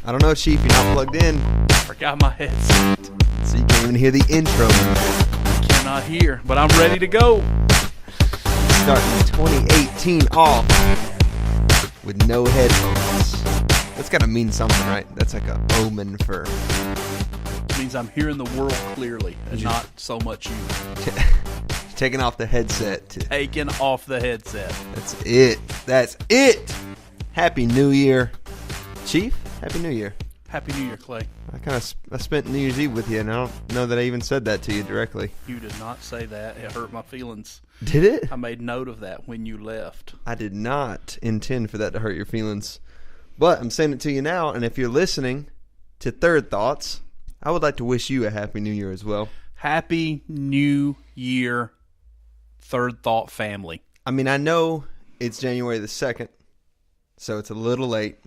I don't know, Chief. You're not plugged in. Forgot my headset. So you can't even hear the intro. Cannot hear, but I'm ready to go. Starting 2018 off with no headphones. That's got to mean something, right? That's like an omen for... It means I'm hearing the world clearly and not so much you. Taking off the headset. Taking off the headset. That's it. That's it. Happy New Year. Chief, Happy New Year. Happy New Year, Clay. I spent New Year's Eve with you, and I don't know that I even said that to you directly. You did not say that. It hurt my feelings. Did it? I made note of that when you left. I did not intend for that to hurt your feelings. But I'm saying it to you now, and if you're listening to Third Thoughts, I would like to wish you a Happy New Year as well. Happy New Year, Third Thought family. I mean, I know it's January the 2nd, so it's a little late.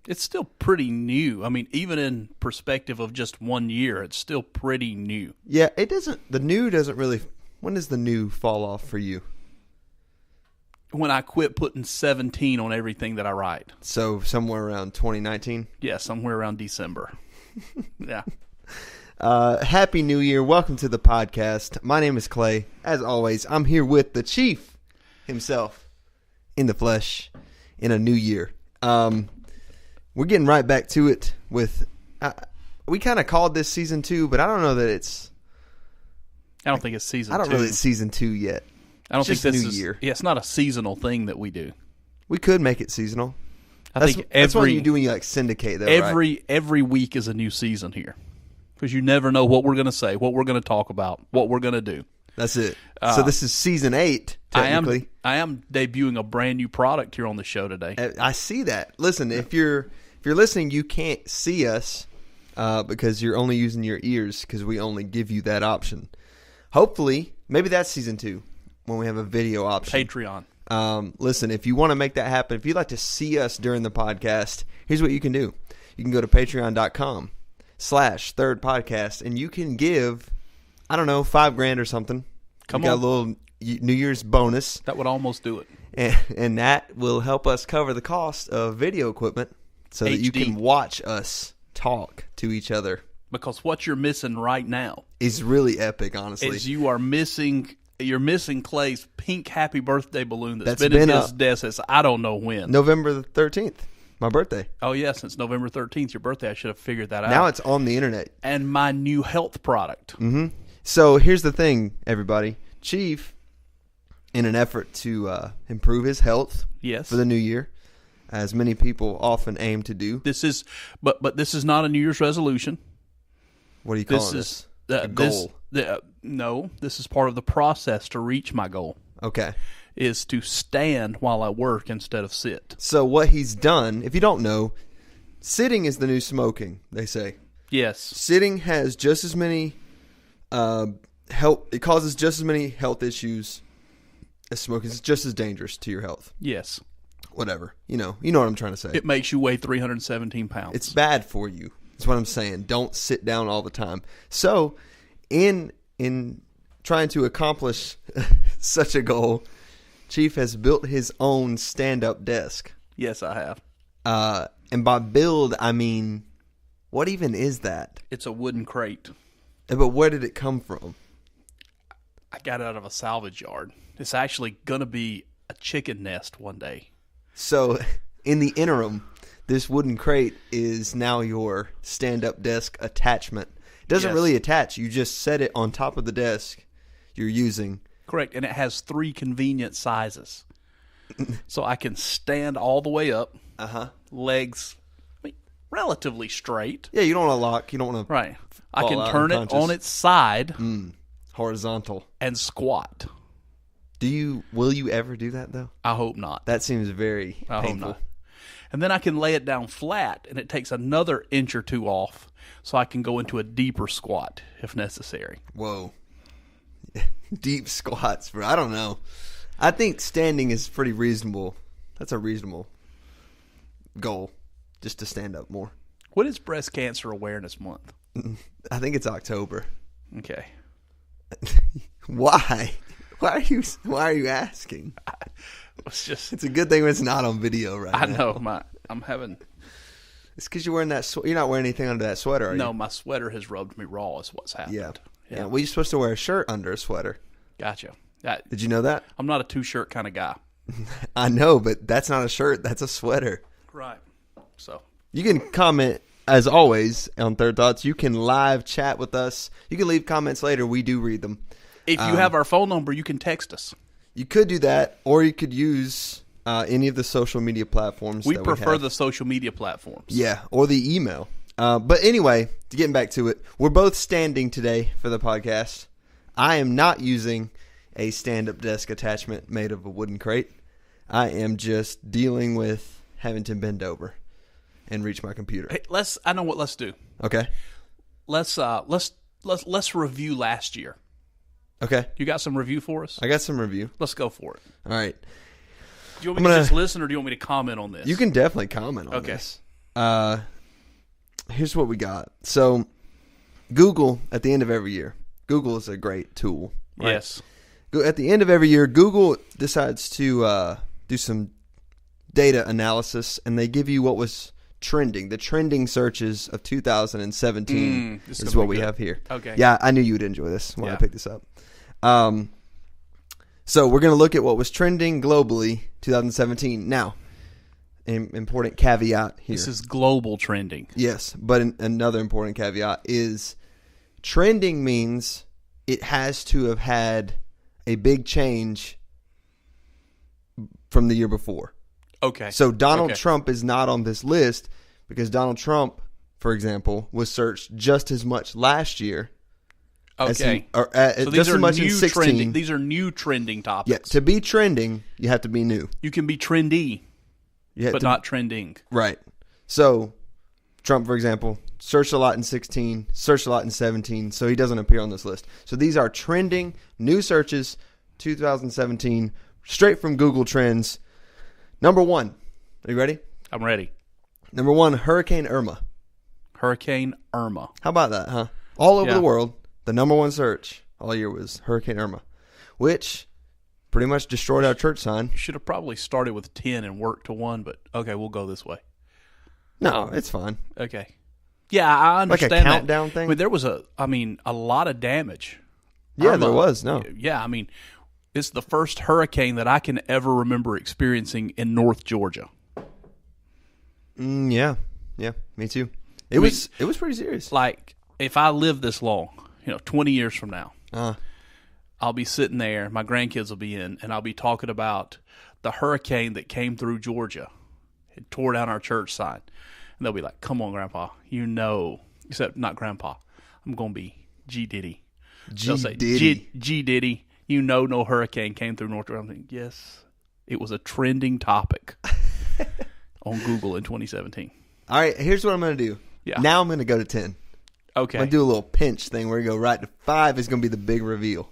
It's still pretty new. I mean, even in perspective of just 1 year, it's still pretty new. Yeah, the new doesn't really, when does the new fall off for you? When I quit putting 17 on everything that I write. So somewhere around 2019? Yeah, somewhere around December. Yeah. Happy New Year. Welcome to the podcast. My name is Clay. As always, I'm here with the Chief himself in the flesh in a new year. We're getting right back to it with, we kind of called this season 2, but I don't know that it's. I don't think it's season 2. I don't know that it's season 2 yet. I don't think this is. Year. Yeah, it's not a seasonal thing that we do. We could make it seasonal. That's what you do when you like syndicate, though. Every week is a new season here, because you never know what we're going to say, what we're going to talk about, what we're going to do. That's it. So this is season 8. Technically, I am debuting a brand new product here on the show today. I see that. Listen, if you're listening, you can't see us because you're only using your ears because we only give you that option. Hopefully, maybe that's season 2 when we have a video option. Patreon. Listen, if you want to make that happen, if you'd like to see us during the podcast, here's what you can do. You can go to patreon.com/thirdpodcast and you can give, I don't know, $5,000 or something. Come got on. a little New Year's bonus. That would almost do it. And that will help us cover the cost of video equipment so that you can watch us talk to each other. Because what you're missing right now is really epic, honestly. Is you're missing Clay's pink happy birthday balloon that's been in his desk since I don't know when. November the 13th, my birthday. Oh, yeah, since November 13th, your birthday. I should have figured that out. Now it's on the internet. And my new health product. Mm-hmm. So here's the thing, everybody. Chief, in an effort to improve his health for the new year, as many people often aim to do. This is not a New Year's resolution. What do you call this? A goal. No, this is part of the process to reach my goal. Okay. Is to stand while I work instead of sit. So what he's done, if you don't know, sitting is the new smoking, they say. Yes. Sitting has just as many it causes just as many health issues as smoking. It's just as dangerous to your health. Yes. Whatever. You know what I'm trying to say. It makes you weigh 317 pounds. It's bad for you. That's what I'm saying. Don't sit down all the time. So, in trying to accomplish such a goal, Chief has built his own stand-up desk. Yes, I have. And by build, I mean, what even is that? It's a wooden crate. But where did it come from? I got it out of a salvage yard. It's actually going to be a chicken nest one day. So, in the interim, this wooden crate is now your stand-up desk attachment. It doesn't really attach. You just set it on top of the desk you're using. Correct, and it has 3 convenient sizes. So I can stand all the way up, legs relatively straight. Yeah, you don't want to lock. You don't want to Right. I can turn it on its side. Horizontal. And squat. Will you ever do that, though? I hope not. That seems very painful. I hope not. And then I can lay it down flat, and it takes another inch or 2 off, so I can go into a deeper squat if necessary. Whoa. Deep squats, bro. I don't know. I think standing is pretty reasonable. That's a reasonable goal, just to stand up more. What is Breast Cancer Awareness Month? I think it's October. Okay. Why? Why are you asking? It's a good thing when it's not on video right now. I know. I'm having It's because you're wearing that. You're not wearing anything under that sweater, are you? No, my sweater has rubbed me raw. Is what's happened. Yeah. Well, you're supposed to wear a shirt under a sweater. Gotcha. Did you know that? I'm not a two-shirt kind of guy. I know, but that's not a shirt. That's a sweater. Right. So you can comment, as always, on Third Thoughts. You can live chat with us. You can leave comments later. We do read them. If you have our phone number, you can text us. You could do that, or you could use any of the social media platforms. We prefer the social media platforms. Yeah, or the email. But anyway, getting back to it, we're both standing today for the podcast. I am not using a stand-up desk attachment made of a wooden crate. I am just dealing with having to bend over and reach my computer. Hey, I know what let's do. Okay. Let's review last year. Okay. You got some review for us? I got some review. Let's go for it. All right. Do you want me to just listen, or do you want me to comment on this? You can definitely comment on this. Here's what we got. So, Google, at the end of every year, Google is a great tool. Right? Yes. At the end of every year, Google decides to do some data analysis, and they give you what was trending. The trending searches of 2017 is what we have here. Okay. Yeah, I knew you would enjoy this when I picked this up. So we're going to look at what was trending globally 2017. Now, an important caveat here. This is global trending. Yes, but another important caveat is trending means it has to have had a big change from the year before. Okay. So Donald Trump is not on this list because Donald Trump, for example, was searched just as much last year. Okay. So these just are as much new in 16. trending. These are new trending topics. Yeah. To be trending, you have to be new. You can be trendy, but not trending. Right. So Trump, for example, searched a lot in 16, searched a lot in 17, so he doesn't appear on this list. So these are trending new searches 2017, straight from Google Trends. Number 1. Are you ready? I'm ready. Number 1, Hurricane Irma. Hurricane Irma. How about that, huh? All over the world, the number 1 search all year was Hurricane Irma, which pretty much destroyed our church sign. You should have probably started with 10 and worked to 1, but okay, we'll go this way. No, it's fine. Okay. Yeah, I understand like a countdown thing? I mean, there was a lot of damage. Yeah, there was, no. Yeah, I mean, it's the first hurricane that I can ever remember experiencing in North Georgia. Yeah, me too. It was pretty serious. Like, if I live this long, 20 years from now, I'll be sitting there, my grandkids will be in, and I'll be talking about the hurricane that came through Georgia. It tore down our church sign. And they'll be like, come on, Grandpa, except not Grandpa. I'm going to be G. Diddy. They'll say, G. Diddy, no hurricane came through North Georgia. I'm thinking, yes, it was a trending topic on Google in 2017. All right, here's what I'm going to do. Yeah. Now I'm going to go to 10. Okay. I'm going to do a little pinch thing where you go right to 5 is going to be the big reveal.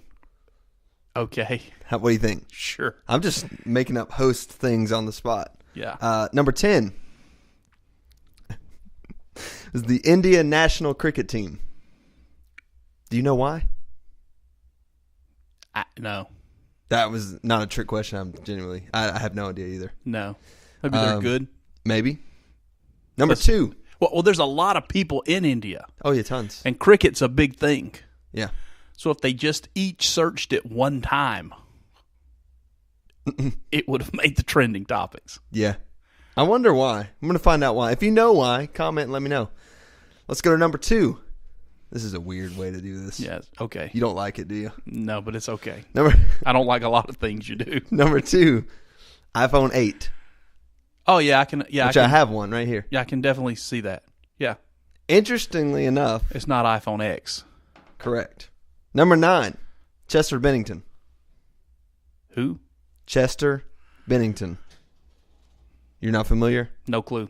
Okay. What do you think? Sure. I'm just making up host things on the spot. Yeah. Number 10 is the India national cricket team. Do you know why? No. That was not a trick question. I have no idea either. No. Maybe they're good. Maybe. Number 2. Well, there's a lot of people in India. Oh, yeah, tons. And cricket's a big thing. Yeah. So if they just each searched it one time, it would have made the trending topics. Yeah. I wonder why. I'm going to find out why. If you know why, comment and let me know. Let's go to number 2. This is a weird way to do this. Yeah, okay. You don't like it, do you? No, but it's okay. I don't like a lot of things you do. Number 2, iPhone 8. Oh, yeah, I can. Yeah, I have one right here. Yeah, I can definitely see that. Yeah. Interestingly enough, it's not iPhone X. Correct. Number 9, Chester Bennington. Who? Chester Bennington. You're not familiar? No clue.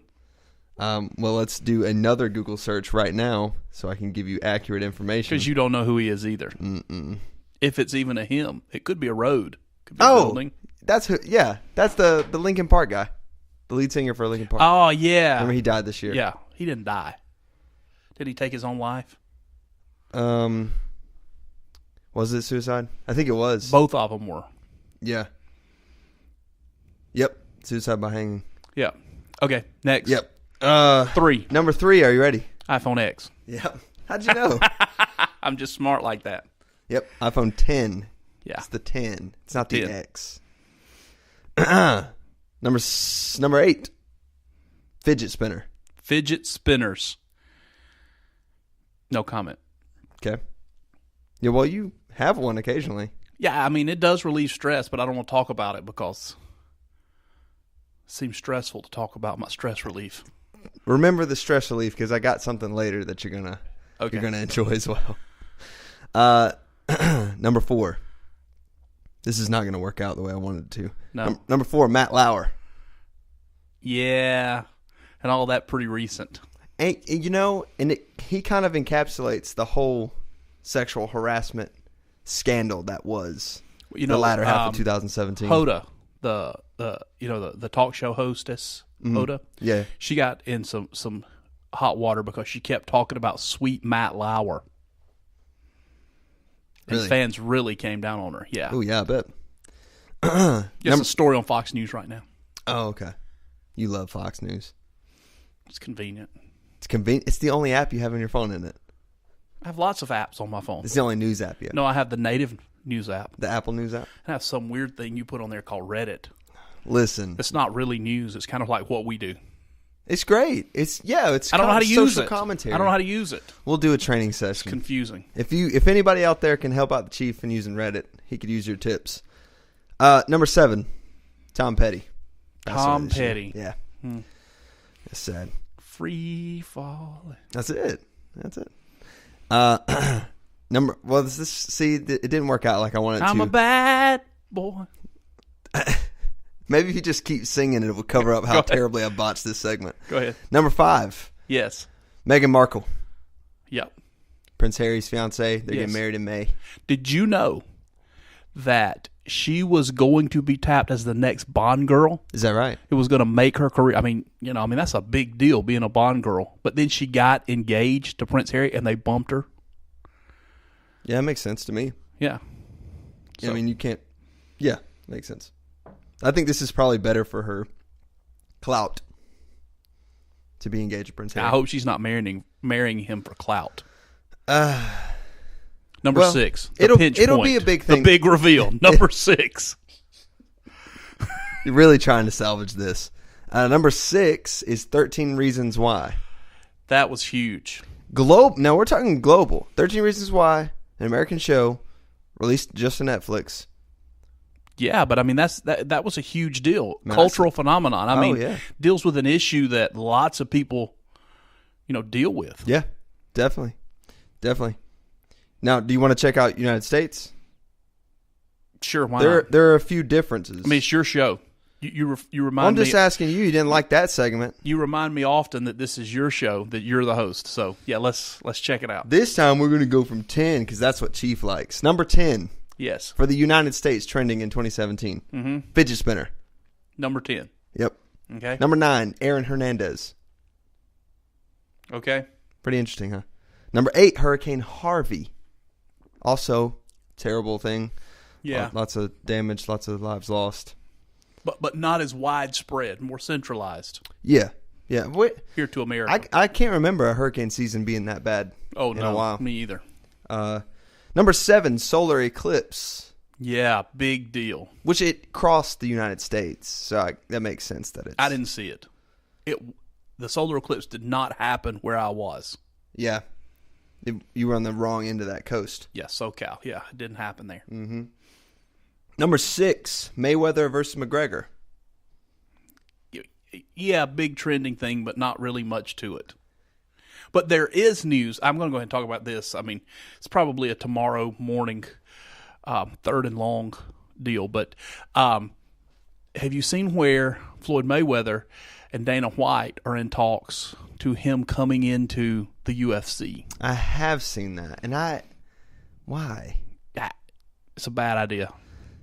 Well, let's do another Google search right now so I can give you accurate information. Because you don't know who he is either. Mm-mm. If it's even a him, it could be a road. Could be a building. That's who. Yeah, that's the Linkin Park guy, the lead singer for Linkin Park. Oh yeah. Remember he died this year. Yeah, he didn't die. Did he take his own life? Was it suicide? I think it was. Both of them were. Yeah. Yep. Suicide by hanging. Yeah. Okay. Next. Yep. 3. Number 3, are you ready? iPhone X. Yep. How'd you know? I'm just smart like that. Yep. iPhone 10. Yeah. It's the 10. It's not the 10. X. Number 8. Fidget spinner. Fidget spinners. No comment. Okay. Yeah, well, you have one occasionally. Yeah, I mean, it does relieve stress, but I don't want to talk about it because it seems stressful to talk about my stress relief. Remember the stress relief because I got something later that you're gonna enjoy as well. Number 4. This is not gonna work out the way I wanted it to. No. Number 4, Matt Lauer. Yeah, and all that pretty recent. And, he kind of encapsulates the whole sexual harassment scandal that was the latter half of 2017. Hoda, the talk show hostess, Hoda. Yeah. She got in some hot water because she kept talking about sweet Matt Lauer. And Really? fans really came down on her. Yeah. Oh, yeah, I bet. It's a story on Fox News right now. Oh, okay. You love Fox News. It's convenient. It's convenient. It's the only app you have on your phone, isn't it? I have lots of apps on my phone. It's the only news app you have. No, I have the native news app. The Apple News app? I have some weird thing you put on there called Reddit. Listen. It's not really news. It's kind of like what we do. It's great. It's I don't know how to use social it. commentary. I don't know how to use it. We'll do a training session. Confusing. If anybody out there can help out the chief in using Reddit, he could use your tips. Number 7, Tom Petty. Tom Petty. Yeah. It's sad. Free falling. That's it. It didn't work out like I wanted it to. I'm a bad boy. Maybe if you just keep singing, it will cover up how terribly I botched this segment. Go ahead. Number 5. Yes. Meghan Markle. Yep. Prince Harry's fiance. They're Yes. getting married in May. Did you know that she was going to be tapped as the next Bond girl? Is that right? It was going to make her career. I mean, that's a big deal being a Bond girl. But then she got engaged to Prince Harry and they bumped her. Yeah, it makes sense to me. Yeah. I mean, you can't. Yeah, makes sense. I think this is probably better for her clout to be engaged to Prince Harry. I hope she's not marrying him for clout. Number 6. It'll pinch be point. a big thing. The big reveal. Number 6. You're really trying to salvage this. Number 6 is 13 Reasons Why. That was huge. Now we're talking global. 13 Reasons Why, an American show released just on Netflix. Yeah, but I mean that was a huge deal. Man, Cultural phenomenon. I mean, yeah. deals with an issue that lots of people, deal with. Yeah, definitely. Now, do you want to check out United States? Sure, why not? There are a few differences. I mean, it's your show. You remind me. I'm just asking you. You didn't like that segment. You remind me often that this is your show, that you're the host. So yeah, let's check it out. This time we're going to go from 10 because that's what Chief likes. Number 10. Yes. For the United States, trending in 2017. Mm-hmm. Fidget spinner. Number 10. Yep. Okay. Number 9, Aaron Hernandez. Okay. Pretty interesting, huh? Number 8, Hurricane Harvey. Also, terrible thing. Yeah. Lots of damage, lots of lives lost. But not as widespread, more centralized. Yeah. Yeah. Here to America. I can't remember a hurricane season being that bad in a while. Me either. Number 7, solar eclipse. Yeah, big deal. Which it crossed the United States, so that makes sense that it's... I didn't see it. The solar eclipse did not happen where I was. Yeah. You were on the wrong end of that coast. Yeah, SoCal. Yeah, it didn't happen there. Mm-hmm. Number 6, Mayweather versus McGregor. Yeah, big trending thing, but not really much to it. But there is news. I'm going to go ahead and talk about this. I mean, it's probably a tomorrow morning third and long deal. But have you seen where Floyd Mayweather and Dana White are in talks to him coming into the UFC? I have seen that. And why? It's a bad idea.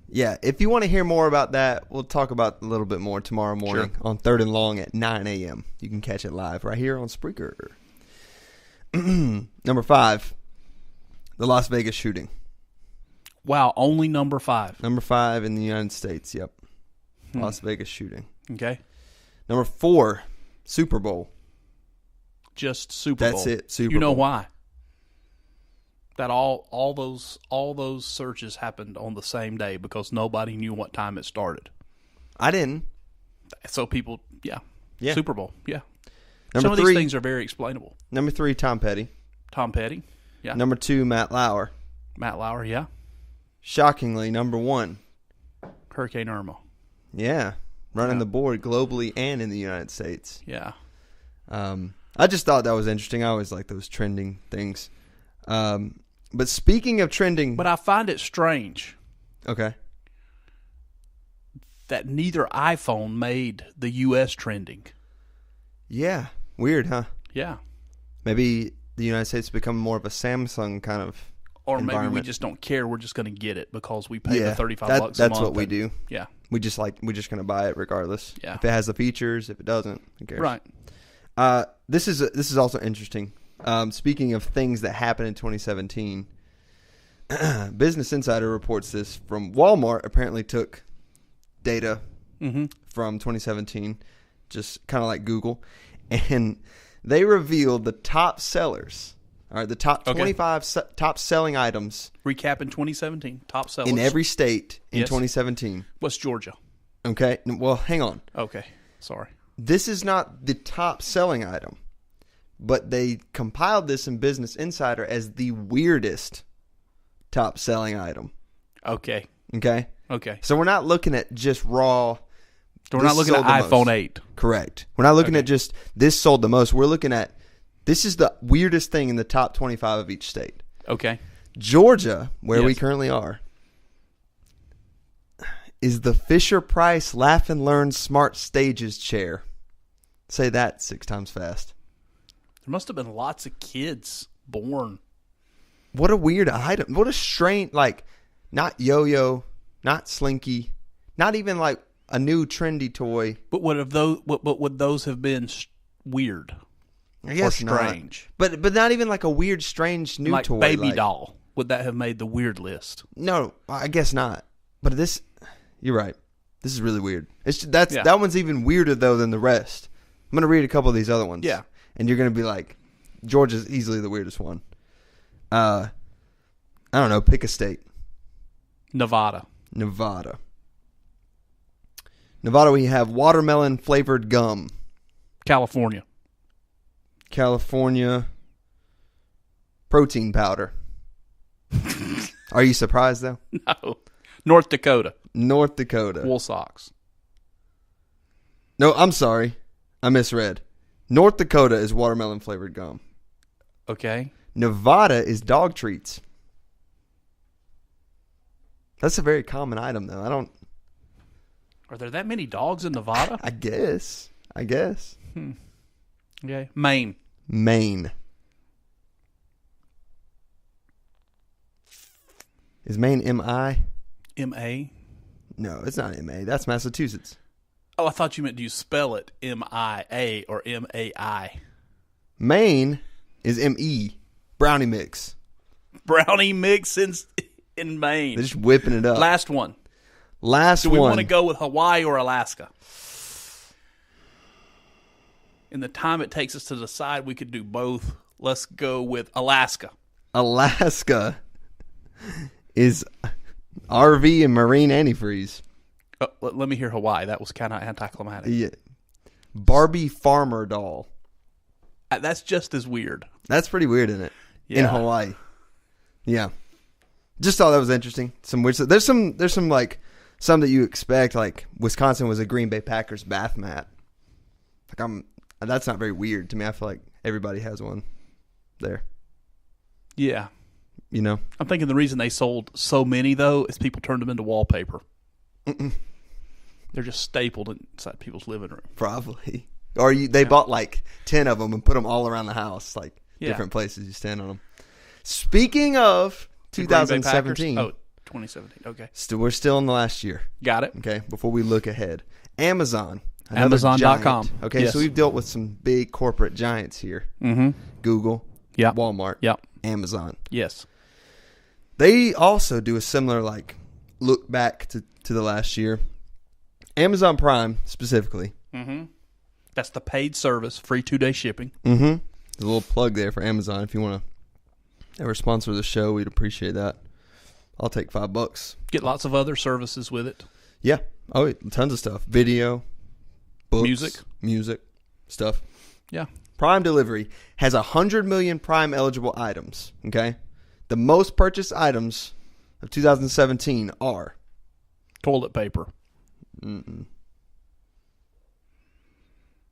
Yeah, if you want to hear more about that, we'll talk about a little bit more tomorrow morning on Third and Long at 9 a.m. You can catch it live right here on Spreaker. Number 5, the Las Vegas shooting. Wow, only number 5. Number 5 in the United States, yep. Las Vegas shooting. Okay. Number 4, Super Bowl. just Super Bowl. That's it, Super You know Bowl. why? That all those searches happened on the same day because nobody knew what time it started. I didn't. So people, Yeah. Super Bowl, yeah. Number Some of three, these things are very explainable. Number 3, Tom Petty. Tom Petty, yeah. Number 2, Matt Lauer. Matt Lauer, yeah. Shockingly, number 1. Hurricane Irma, Yeah. Running the board globally and in the United States. yeah. I just thought that was interesting. I always like those trending things. But speaking of trending... But I find it strange Okay. that neither iPhone made the U.S. trending. Yeah. Weird, huh? Yeah. Maybe the United States become more of a Samsung kind of Or maybe we environment. just don't care. We're just going to get it because we pay Yeah, the $35 a month. that's what we do. Yeah. We're just going to buy it regardless. Yeah. If it has the features, if it doesn't, who cares? Right. This is also interesting. Speaking of things that happened in 2017, Business Insider reports this from Walmart. Apparently took data from 2017, just kind of like Google, and they revealed the top sellers. All right, the top 25 top selling items. Recap in 2017. Top sellers. In every state in Yes. 2017. What's Georgia? Okay, well, hang on. Okay. Sorry. This is not the top selling item, but they compiled this in Business Insider as the weirdest top selling item. Okay. Okay? Okay. So we're not looking at just raw. So we're not looking at iPhone 8. Correct. We're not looking at just this sold the most. We're looking at this is the weirdest thing in the top 25 of each state. Okay. Georgia, where we Yes. currently are, is the Fisher-Price Laugh and Learn Smart Stages chair. Say that 6 times fast. There must have been lots of kids born. What a weird item. What a strange, like, not yo-yo, not slinky, not even like a new trendy toy. But would those have been weird? I guess or not. strange. But not even like a weird, strange new Like toy. baby doll. Would that have made the weird list? No, I guess not. But this, you're right. This is really weird. That one's even weirder though than the rest. I'm gonna read a couple of these other ones. Yeah. And you're gonna be like, Georgia's easily the weirdest one. I don't know. Pick a state. Nevada. Nevada, we have watermelon flavored gum. California. California, protein powder. Are you surprised though? No. North Dakota. North Dakota. Wool socks. No, I'm sorry. I misread. North Dakota is watermelon flavored gum. Okay. Nevada is dog treats. That's a very common item though. Are there that many dogs in Nevada? I guess. Okay. Maine. Maine. Is Maine M-I? M-A? No, it's not M-A. That's Massachusetts. Oh, I thought you meant do you spell it M-I-A or M-A-I? Maine is M-E. Brownie mix. Brownie mix in Maine. They're just whipping it up. Last one. Last Do one. we want to go with Hawaii or Alaska? In the time it takes us to decide, we could do both. Let's go with Alaska. Alaska is RV and marine antifreeze. Oh, let me hear Hawaii. That was kind of anticlimactic. Yeah. Barbie farmer doll. That's just as weird. That's pretty weird, isn't it? In Yeah. Hawaii. Yeah. Just thought that was interesting. Some weird stuff. There's some like some that you expect, like Wisconsin was a Green Bay Packers bath mat. Like that's not very weird to me. I feel like everybody has one there. Yeah. You know? I'm thinking the reason they sold so many, though, is people turned them into wallpaper. They're just stapled inside people's living room. Probably. Or they bought like 10 of them and put them all around the house, like different places you stand on them. Speaking of 2017. Oh, 2017. Okay. We're still in the last year. Got it. Okay, before we look ahead. Amazon. another Amazon.com. giant. Okay, Yes. so we've dealt with some big corporate giants here. Mm-hmm. Google, Yep. Walmart, Yep. Amazon. Yes. They also do a similar like look back to the last year. Amazon Prime specifically. Mm-hmm. That's the paid service, free 2-day shipping. Mm-hmm. A little plug there for Amazon. If you want to ever sponsor the show, we'd appreciate that. I'll take $5. Get lots of other services with it. Yeah. Oh, tons of stuff. Video, books, music, stuff. Yeah. Prime Delivery has 100 million Prime eligible items. Okay. The most purchased items of 2017 are toilet paper. It's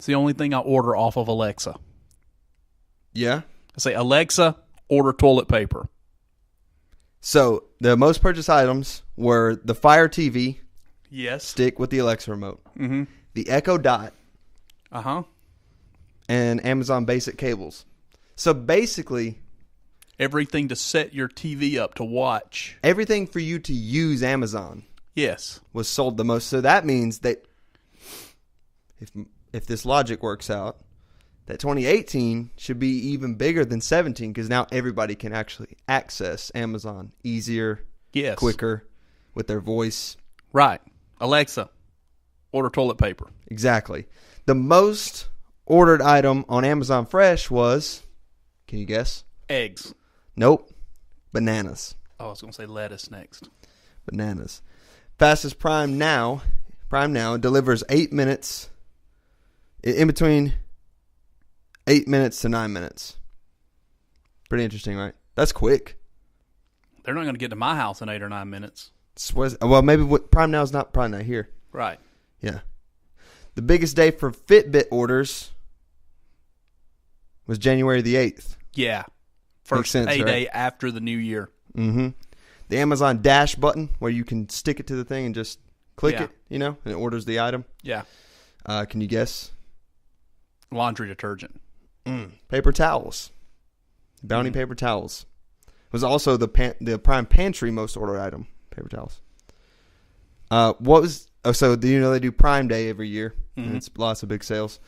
the only thing I order off of Alexa. Yeah. I say, Alexa, order toilet paper. So the most purchased items were the Fire TV. Yes. Stick with the Alexa remote. Mm-hmm. The Echo Dot. Uh-huh. And Amazon Basic cables. So basically, everything to set your TV up to watch. Everything for you to use Amazon. Yes. Was sold the most. So that means that if this logic works out, that 2018 should be even bigger than 17 because now everybody can actually access Amazon easier, quicker, with their voice. Right. Alexa, order toilet paper. Exactly. The most ordered item on Amazon Fresh was, can you guess? Eggs. Nope. Bananas. Oh, I was going to say lettuce next. Bananas. Fastest Prime Now delivers 8 minutes, in between 8 minutes to 9 minutes. Pretty interesting, right? That's quick. They're not going to get to my house in 8 or 9 minutes. Well, maybe Prime Now is probably not here. Right. Yeah. The biggest day for Fitbit orders was January the 8th. Yeah. First payday after the new year. Mm-hmm. The Amazon Dash button where you can stick it to the thing and just click it, and it orders the item. Yeah. Can you guess? Laundry detergent. Paper towels. Bounty paper towels. It was also the Prime Pantry most ordered item. Paper towels. So do you know they do Prime Day every year? Mm-hmm. And it's lots of big sales.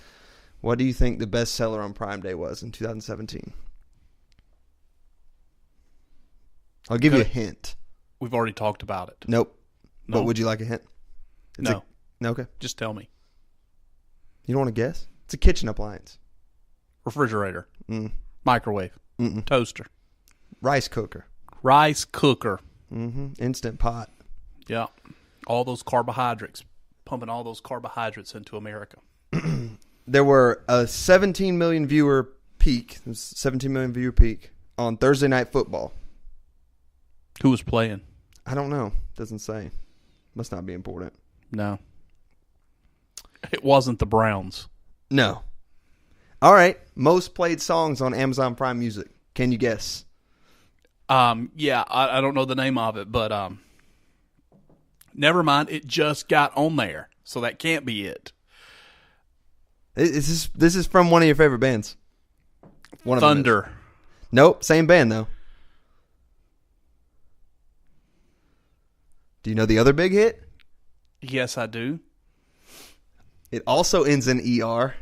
What do you think the best seller on Prime Day was in 2017? I'll give you a hint. We've already talked about it. Nope. No. But would you like a hint? No. Okay. Just tell me. You don't want to guess? It's a kitchen appliance. Refrigerator. Microwave. Toaster. Rice cooker. Instant pot. Yeah. All those carbohydrates. Pumping all those carbohydrates into America. There were a 17 million viewer peak. 17 million viewer peak on Thursday Night Football. Who was playing? I don't know. Doesn't say. Must not be important. No. It wasn't the Browns. No. All right. Most played songs on Amazon Prime Music. Can you guess? Yeah, I don't know the name of it, but never mind. It just got on there, so that can't be it. This is from one of your favorite bands. Thunder. Nope, same band though. Do you know the other big hit? Yes, I do. It also ends in ER.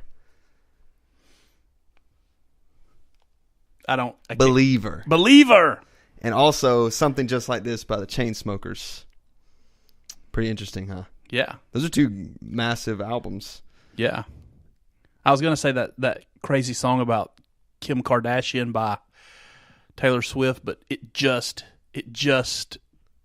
Believer. And also something just like this by the Chainsmokers. Pretty interesting, huh? Yeah. Those are two massive albums. Yeah. I was going to say that crazy song about Kim Kardashian by Taylor Swift, but it just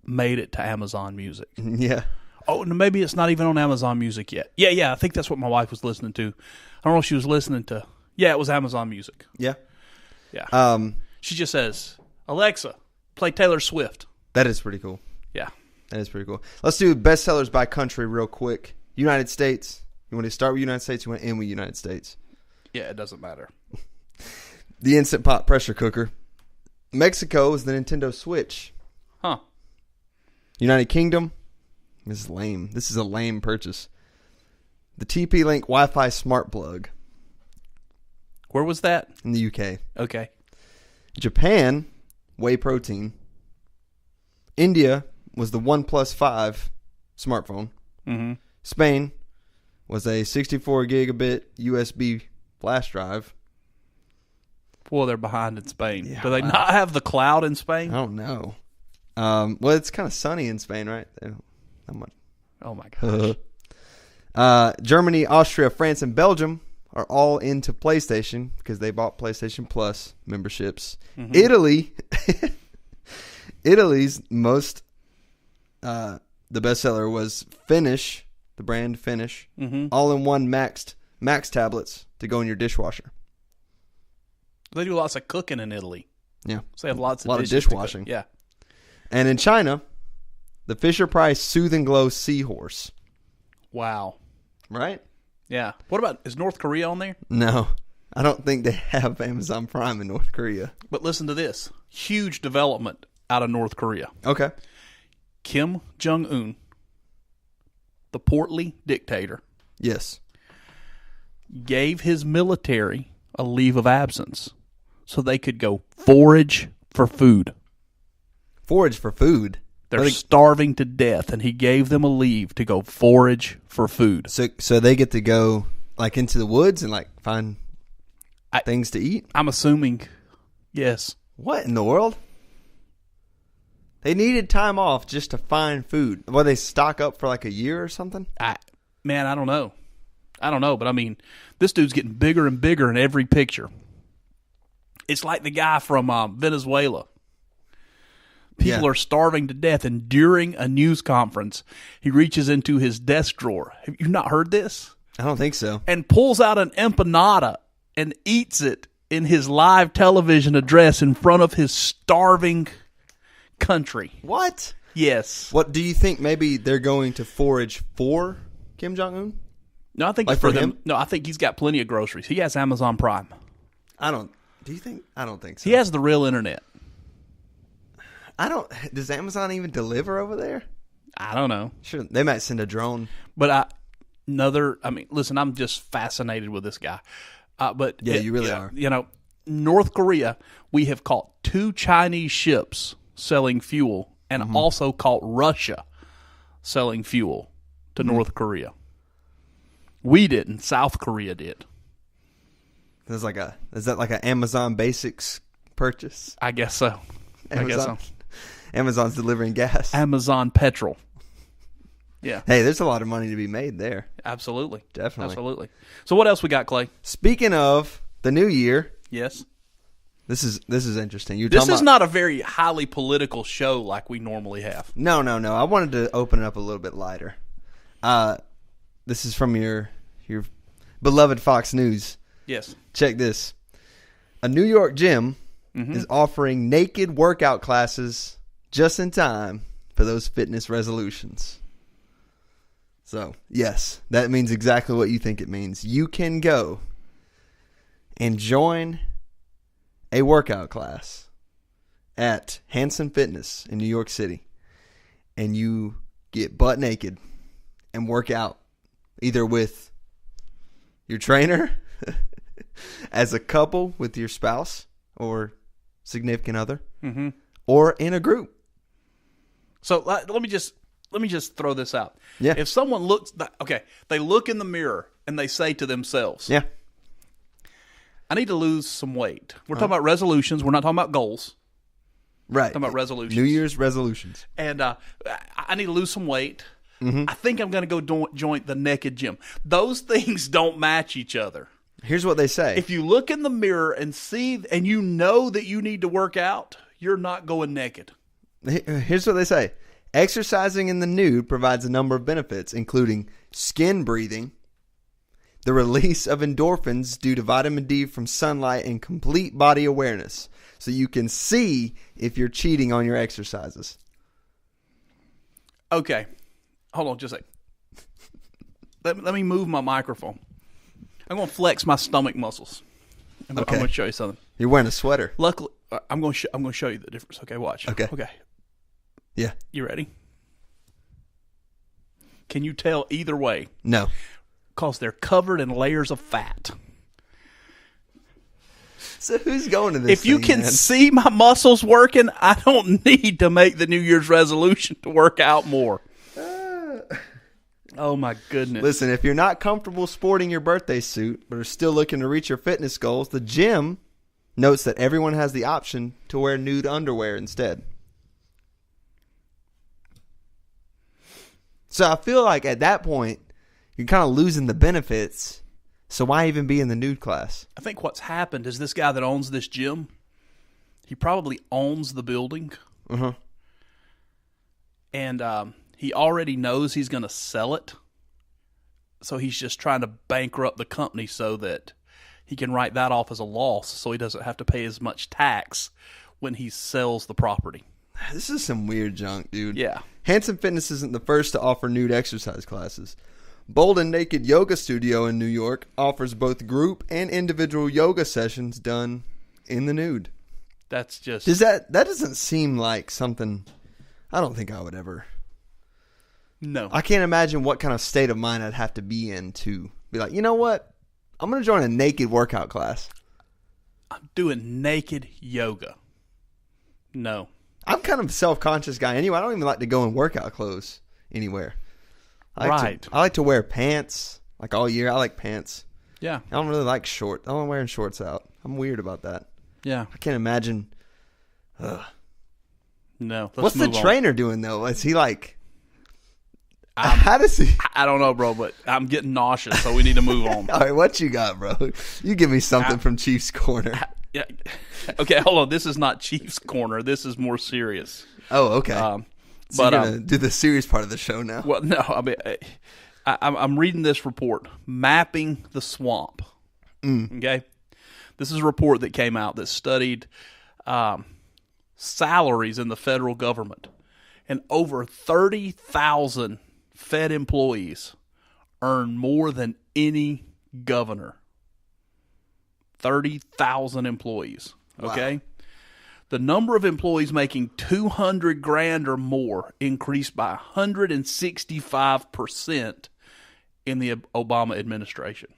made it to Amazon Music. Yeah. Oh, and maybe it's not even on Amazon Music yet. Yeah. I think that's what my wife was listening to. I don't know if she was listening to. Yeah, it was Amazon Music. Yeah. Yeah. She just says, Alexa, play Taylor Swift. That is pretty cool. Yeah. That is pretty cool. Let's do bestsellers by country real quick. United States. You want to start with United States? You want to end with United States? Yeah, it doesn't matter. The Instant Pot pressure cooker. Mexico is the Nintendo Switch. Huh. United Kingdom. This is lame. This is a lame purchase. The TP-Link Wi-Fi smart plug. Where was that? In the UK. Okay. Japan, whey protein. India was the OnePlus 5 smartphone. Mm-hmm. Spain was a 64 gigabit USB flash drive. Well, they're behind in Spain. Yeah, Do they not have the cloud in Spain? I don't know. Well, it's kind of sunny in Spain, right? Not much. Oh, my gosh. Germany, Austria, France, and Belgium are all into PlayStation because they bought PlayStation Plus memberships. Mm-hmm. Italy's most, the bestseller was Finish, the brand Finish, all-in-one Max tablets to go in your dishwasher. They do lots of cooking in Italy. Yeah. So they have lots of a lot of dishes to dishwashing. cook. Yeah. And in China, the Fisher-Price Soothe and Glow Seahorse. Wow. Right? Yeah. What about, is North Korea on there? No. I don't think they have Amazon Prime in North Korea. But listen to this. Huge development out of North Korea. Okay. Kim Jong-un, the portly dictator, Yes. gave his military a leave of absence so they could go forage for food. Forage for food? They're starving to death, and he gave them a leave to go forage for food. So they get to go like into the woods and like find things to eat? I'm assuming, yes. What in the world? They needed time off just to find food. Well, they stock up for like a year or something? I don't know. But I mean, this dude's getting bigger and bigger in every picture. It's like the guy from Venezuela. People are starving to death, and during a news conference, he reaches into his desk drawer. Have you not heard this? I don't think so. And pulls out an empanada and eats it in his live television address in front of his starving country. What? Yes. What do you think? Maybe they're going to forage for Kim Jong-un? No, I think Like it's for for them. him? No, I think he's got plenty of groceries. He has Amazon Prime. Do you think? I don't think so. He has the real internet. Does Amazon even deliver over there? I don't know. Sure. They might send a drone. But listen, I'm just fascinated with this guy. But Yeah, you really are. You know, North Korea, we have caught 2 Chinese ships selling fuel and also caught Russia selling fuel to North Korea. We didn't. South Korea did. Is that like an Amazon Basics purchase? I guess so. Amazon? Amazon's delivering gas. Amazon petrol. Yeah. Hey, there's a lot of money to be made there. Absolutely. Definitely. Absolutely. So what else we got, Clay? Speaking of the new year, Yes. this is interesting. This is not a very highly political show like we normally have. No. I wanted to open it up a little bit lighter. This is from your beloved Fox News. Yes. Check this. A New York gym is offering naked workout classes just in time for those fitness resolutions. So, yes, that means exactly what you think it means. You can go and join a workout class at Hanson Fitness in New York City, and you get butt naked and work out either with your trainer, as a couple with your spouse or significant other, or in a group. So let me just throw this out. Yeah. If someone they look in the mirror and they say to themselves, Yeah. I need to lose some weight. We're talking about resolutions. We're not talking about goals. Right. We're talking about resolutions. New Year's resolutions. And I need to lose some weight. I think I'm going to go join the naked gym. Those things don't match each other. Here's what they say. If you look in the mirror and see, and you know that you need to work out, you're not going naked. Here's what they say. Exercising in the nude provides a number of benefits, including skin breathing, the release of endorphins due to vitamin D from sunlight, and complete body awareness. So you can see if you're cheating on your exercises. Okay. Hold on just a second. Let me move my microphone. I'm going to flex my stomach muscles. I'm going to show you something. You're wearing a sweater. Luckily, I'm going to show you the difference. Okay, watch. Okay. Yeah. You ready? Can you tell either way? No. Because they're covered in layers of fat. So who's going to this If you can see my muscles working, I don't need to make the New Year's resolution to work out more. Oh, my goodness. Listen, if you're not comfortable sporting your birthday suit but are still looking to reach your fitness goals, the gym notes that everyone has the option to wear nude underwear instead. So I feel like at that point, you're kind of losing the benefits So why even be in the nude class? I think what's happened is this guy that owns this gym, he probably owns the building. Uh-huh. And he already knows he's going to sell it. So he's just trying to bankrupt the company so that he can write that off as a loss so he doesn't have to pay as much tax when he sells the property. This is some weird junk, dude. Yeah. Hanson Fitness isn't the first to offer nude exercise classes. Bold and Naked Yoga Studio in New York offers both group and individual yoga sessions done in the nude. That's just... That doesn't seem like something... I don't think I would ever... No. I can't imagine what kind of state of mind I'd have to be in to be like, you know what? I'm going to join a naked workout class. I'm doing naked yoga. No. I'm kind of a self-conscious guy anyway. I don't even like to go in workout clothes anywhere. I like to wear pants like all year. I like pants. Yeah. I don't really like shorts. I don't like wearing shorts out. I'm weird about that. Yeah. I can't imagine. No. What's the trainer doing though? Is he like... How does he? I don't know, bro, but I'm getting nauseous, so we need to move on. All right, what you got, bro? You give me something from Chiefs Corner. Yeah. Okay, hold on. This is not Chiefs Corner. This is more serious. Oh, okay. So you're gonna do the serious part of the show now. Well, no. I mean, I'm reading this report, Mapping the Swamp. Okay, this is a report that came out that studied salaries in the federal government, and over 30,000 Fed employees earn more than any governor. 30,000 employees. Okay. Wow. The number of employees making $200,000 or more increased by 165% in the Obama administration.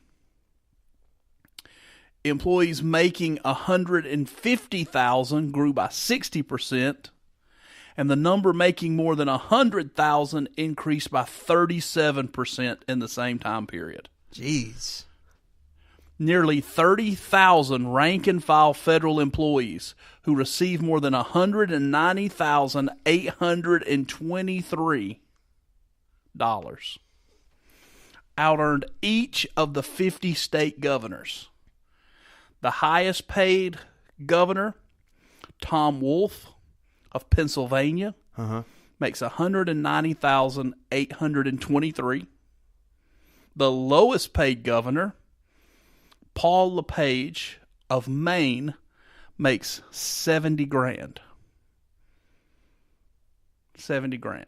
Employees making $150,000 grew by 60%. And the number making more than 100,000 increased by 37% in the same time period. Jeez. Nearly 30,000 rank-and-file federal employees who receive more than $190,823 out-earned each of the 50 state governors. The highest paid governor, Tom Wolf, of Pennsylvania, makes $190,823. The lowest paid governor, Paul LePage of Maine, makes $70,000. $70,000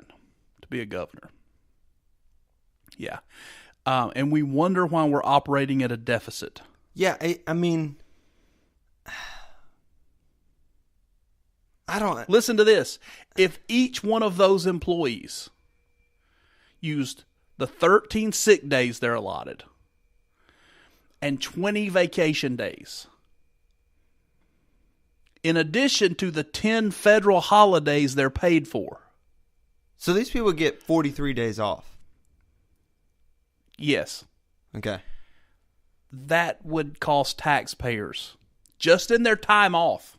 to be a governor. Yeah. And we wonder why we're operating at a deficit. Yeah, I mean... I don't... Listen to this. If each one of those employees used the 13 sick days they're allotted and 20 vacation days, in addition to the 10 federal holidays they're paid for. So these people get 43 days off? Yes. Okay. That would cost taxpayers, just in their time off,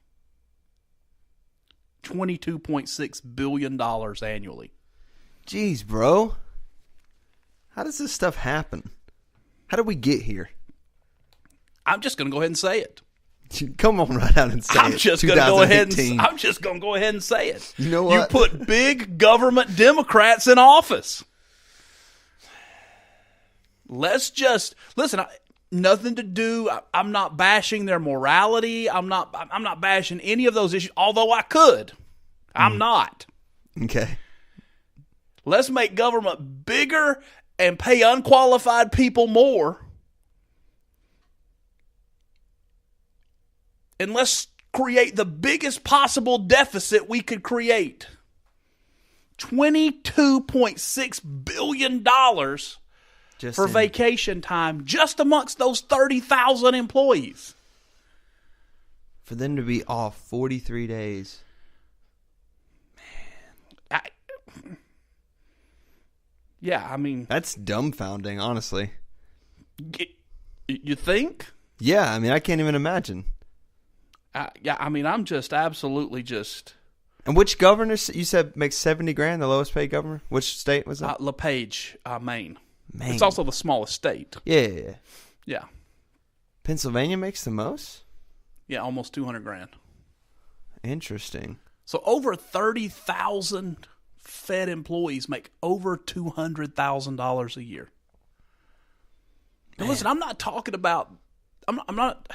$22.6 billion annually. Jeez, bro. How does this stuff happen? How did we get here? I'm just going to go ahead and say it. Come on right out and say it. I'm just going to go ahead and say it. You know what? You put big government Democrats in office. Let's just listen. Nothing to do. I'm not bashing their morality. I'm not bashing any of those issues. Although I could, I'm not. Okay. Let's make government bigger and pay unqualified people more. And let's create the biggest possible deficit we could create. $22.6 billion for vacation time just amongst those 30,000 employees. For them to be off 43 days. Man. I mean... That's dumbfounding, honestly. You think? Yeah, I mean, I can't even imagine. I'm just absolutely just... And which governor, you said, makes $70,000, the lowest paid governor? Which state was that? LePage, Maine. Maine. It's also the smallest state. Yeah. Yeah. Pennsylvania makes the most? Yeah, almost $200,000. Interesting. So over 30,000 Fed employees make over $200,000 a year. And listen, I'm not talking about. I'm not.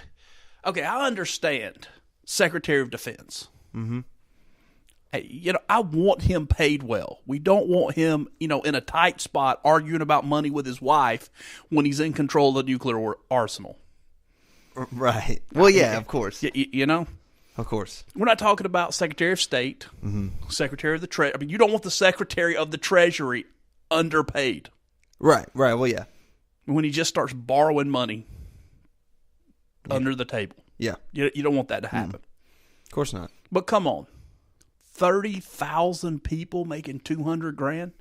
Okay, I understand Secretary of Defense. Mm-hmm. Hey, I want him paid well. We don't want him, in a tight spot arguing about money with his wife when he's in control of the nuclear arsenal. Right. Well, yeah, of course. Of course. We're not talking about Secretary of State, Secretary of the Treasury. I mean, you don't want the Secretary of the Treasury underpaid. Right. Well, yeah. When he just starts borrowing money under the table. Yeah. You don't want that to happen. Of course not. But come on. 30,000 people making $200,000.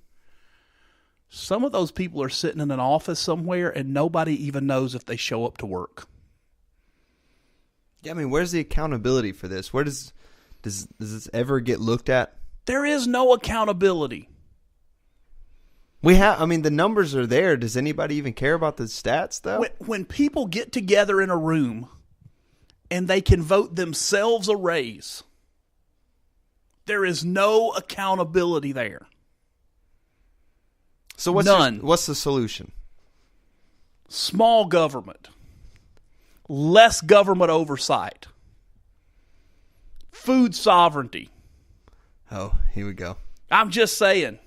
Some of those people are sitting in an office somewhere and nobody even knows if they show up to work. Yeah, I mean, where's the accountability for this? Where does this ever get looked at? There is no accountability. The numbers are there. Does anybody even care about the stats, though? When people get together in a room and they can vote themselves a raise, there is no accountability there. So what's the solution? Small government. Less government oversight. Food sovereignty. Oh, here we go. I'm just saying.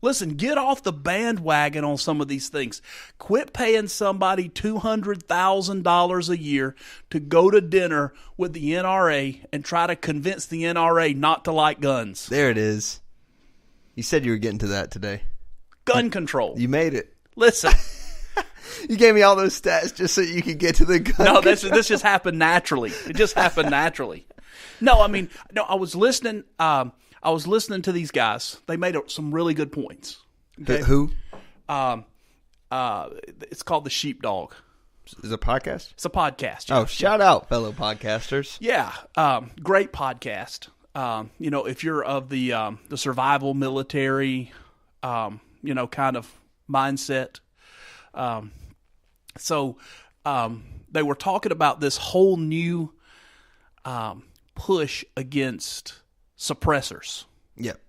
Listen, get off the bandwagon on some of these things. Quit paying somebody $200,000 a year to go to dinner with the NRA and try to convince the NRA not to like guns. There it is. You said you were getting to that today. Gun control. You made it. Listen. You gave me all those stats just so you could get to the gun. No, this just happened naturally. It just happened naturally. No, I was listening. I was listening to these guys. They made some really good points. Okay? Who? It's called The Sheepdog. Is it a podcast? It's a podcast. Oh, shout out, fellow podcasters. Yeah, great podcast. If you're of the survival military, kind of mindset. So they were talking about this whole new push against suppressors. Yep.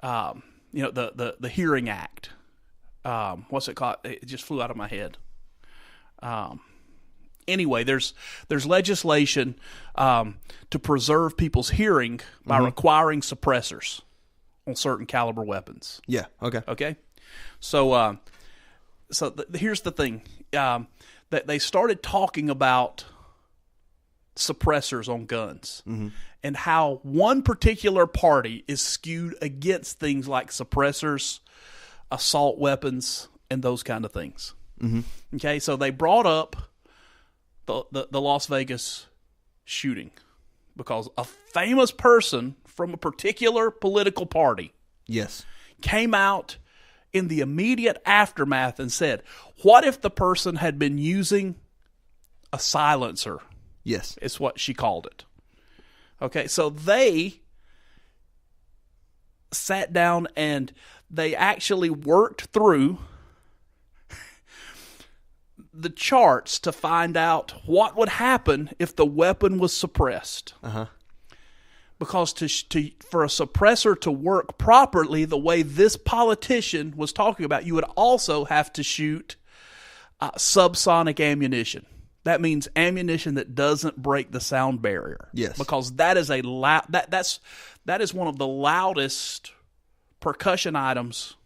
The Hearing Act. What's it called? It just flew out of my head. Anyway, there's legislation to preserve people's hearing by requiring suppressors on certain caliber weapons. Yeah. Okay. Okay. So here's the thing. That they started talking about suppressors on guns and how one particular party is skewed against things like suppressors, assault weapons, and those kind of things. Okay, so they brought up the Las Vegas shooting because a famous person from a particular political party came out in the immediate aftermath and said, what if the person had been using a silencer? Yes. Is what she called it. Okay, so they sat down and they actually worked through the charts to find out what would happen if the weapon was suppressed. Because for a suppressor to work properly the way this politician was talking about, you would also have to shoot subsonic ammunition. That means ammunition that doesn't break the sound barrier. Yes. Because that is that is one of the loudest percussion items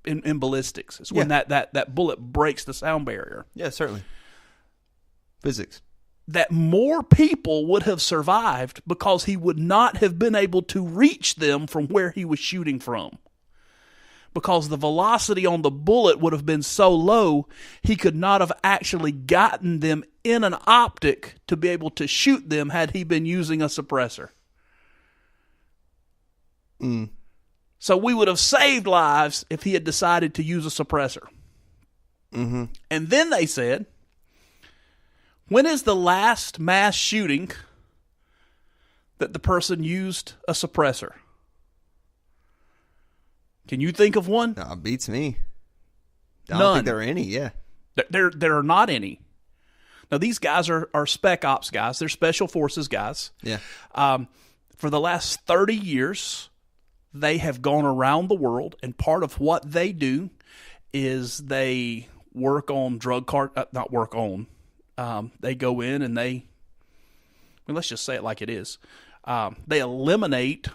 in ballistics. It's when that bullet breaks the sound barrier. Yeah, certainly. Physics. That more people would have survived because he would not have been able to reach them from where he was shooting from. Because the velocity on the bullet would have been so low, he could not have actually gotten them in an optic to be able to shoot them had he been using a suppressor. So we would have saved lives if he had decided to use a suppressor. And then they said, when is the last mass shooting that the person used a suppressor? Can you think of one? No, it beats me. I None. don't think there are any, yeah. There are not any. Now, these guys are spec ops guys. They're special forces guys. Yeah. For the last 30 years, they have gone around the world, and part of what they do is they work on not work on. They go in and let's just say it like it is. They eliminate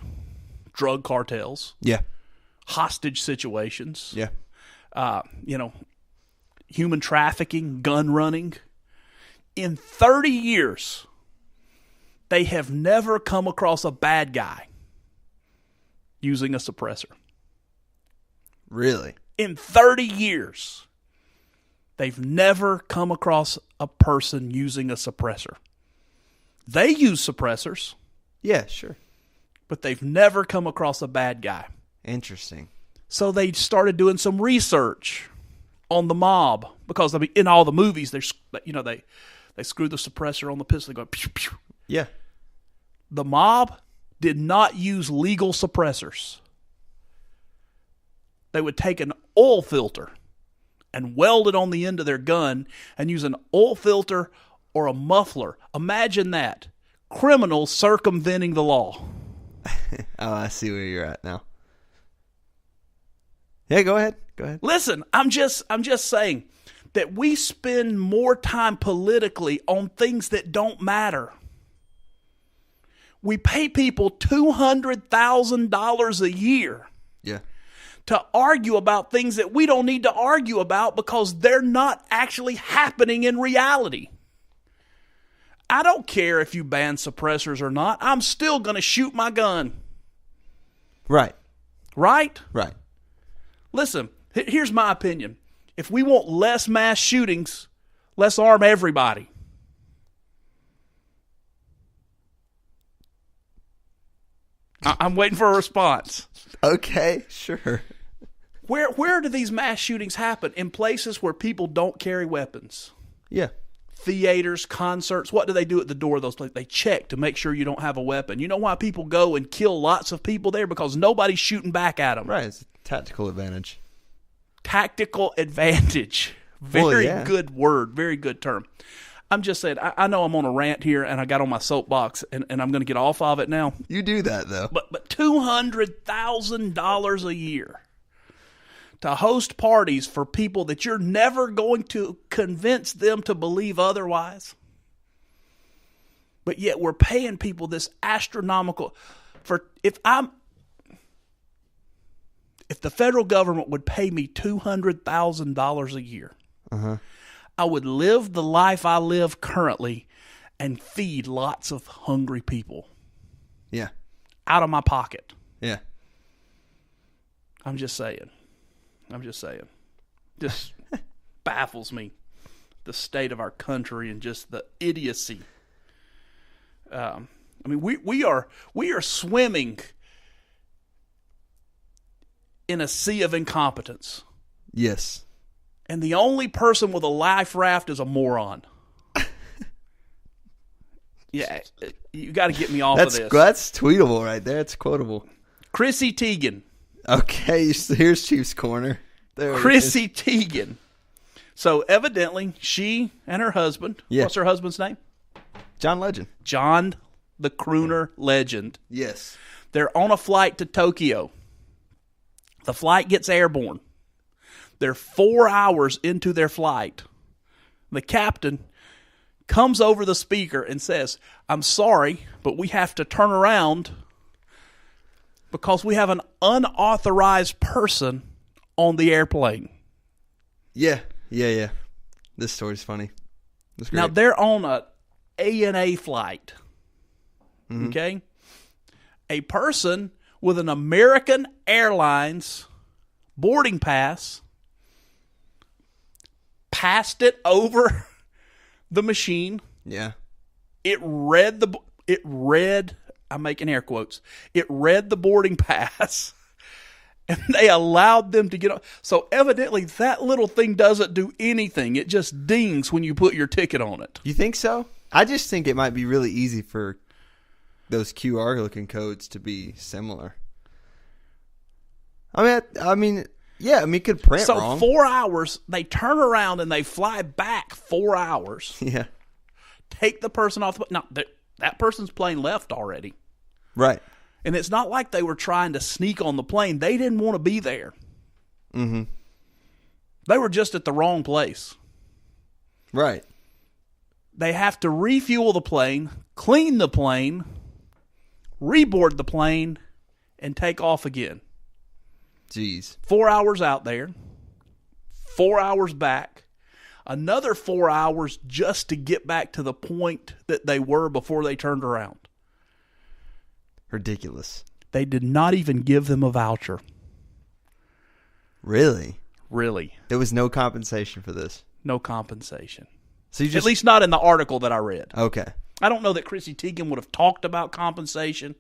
drug cartels. Yeah. Hostage situations. Yeah. Human trafficking, gun running. In 30 years, they have never come across a bad guy using a suppressor. Really? In 30 years, they've never come across a person using a suppressor. They use suppressors. Yeah, sure. But they've never come across a bad guy. Interesting. So they started doing some research on the mob because in all the movies, they screw the suppressor on the pistol. They go pew pew. Yeah. The mob did not use legal suppressors. They would take an oil filter and weld it on the end of their gun and use an oil filter or a muffler. Imagine that. Criminals circumventing the law. Oh, I see where you're at now. Yeah, go ahead. Listen, I'm just saying that we spend more time politically on things that don't matter. We pay people $200,000 a year. Yeah. To argue about things that we don't need to argue about because they're not actually happening in reality. I don't care if you ban suppressors or not. I'm still going to shoot my gun. Right. Right? Right. Listen, here's my opinion. If we want less mass shootings, let's arm everybody. I'm waiting for a response. Okay, sure. Where do these mass shootings happen? In places where people don't carry weapons. Yeah. Theaters, concerts. What do they do at the door of those places? They check to make sure you don't have a weapon. You know why people go and kill lots of people there? Because nobody's shooting back at them. Right. It's a tactical advantage. Tactical advantage. Very good word. Very good term. I'm just saying, I know I'm on a rant here and I got on my soapbox and I'm going to get off of it now. You do that, though. But $200,000 a year to host parties for people that you're never going to convince them to believe otherwise. But yet we're paying people this astronomical if the federal government would pay me $200,000 a year, I would live the life I live currently and feed lots of hungry people. Yeah. Out of my pocket. Yeah. I'm just saying. Just baffles me, the state of our country and just the idiocy. We are swimming in a sea of incompetence. Yes. And the only person with a life raft is a moron. Yeah, you got to get me off of this. That's tweetable right there. It's quotable. Chrissy Teigen. Okay, here's Chief's Corner. Chrissy Teigen. So evidently, she and her husband. Yeah. What's her husband's name? John Legend. John the Crooner Legend. Yes. They're on a flight to Tokyo. The flight gets airborne. They're 4 hours into their flight. The captain comes over the speaker and says, "I'm sorry, but we have to turn around because we have an unauthorized person on the airplane." Yeah. This story's funny. Now, they're on a ANA flight. Mm-hmm. Okay? A person with an American Airlines boarding pass passed it over the machine. Yeah. It read, I'm making air quotes, it read the boarding pass, and they allowed them to get on. So evidently that little thing doesn't do anything. It just dings when you put your ticket on it. You think so? I just think it might be really easy for those QR looking codes to be similar. I mean, Yeah, I mean, it could print wrong. So 4 hours, they turn around and they fly back 4 hours. Yeah. Take the person off the plane. Now, that person's plane left already. Right. And it's not like they were trying to sneak on the plane. They didn't want to be there. Mm-hmm. They were just at the wrong place. Right. They have to refuel the plane, clean the plane, reboard the plane, and take off again. Jeez. 4 hours out there, 4 hours back, another 4 hours just to get back to the point that they were before they turned around. Ridiculous. They did not even give them a voucher. Really? Really. There was no compensation for this. No compensation. So you just, at least not in the article that I read. Okay. I don't know that Chrissy Teigen would have talked about compensation.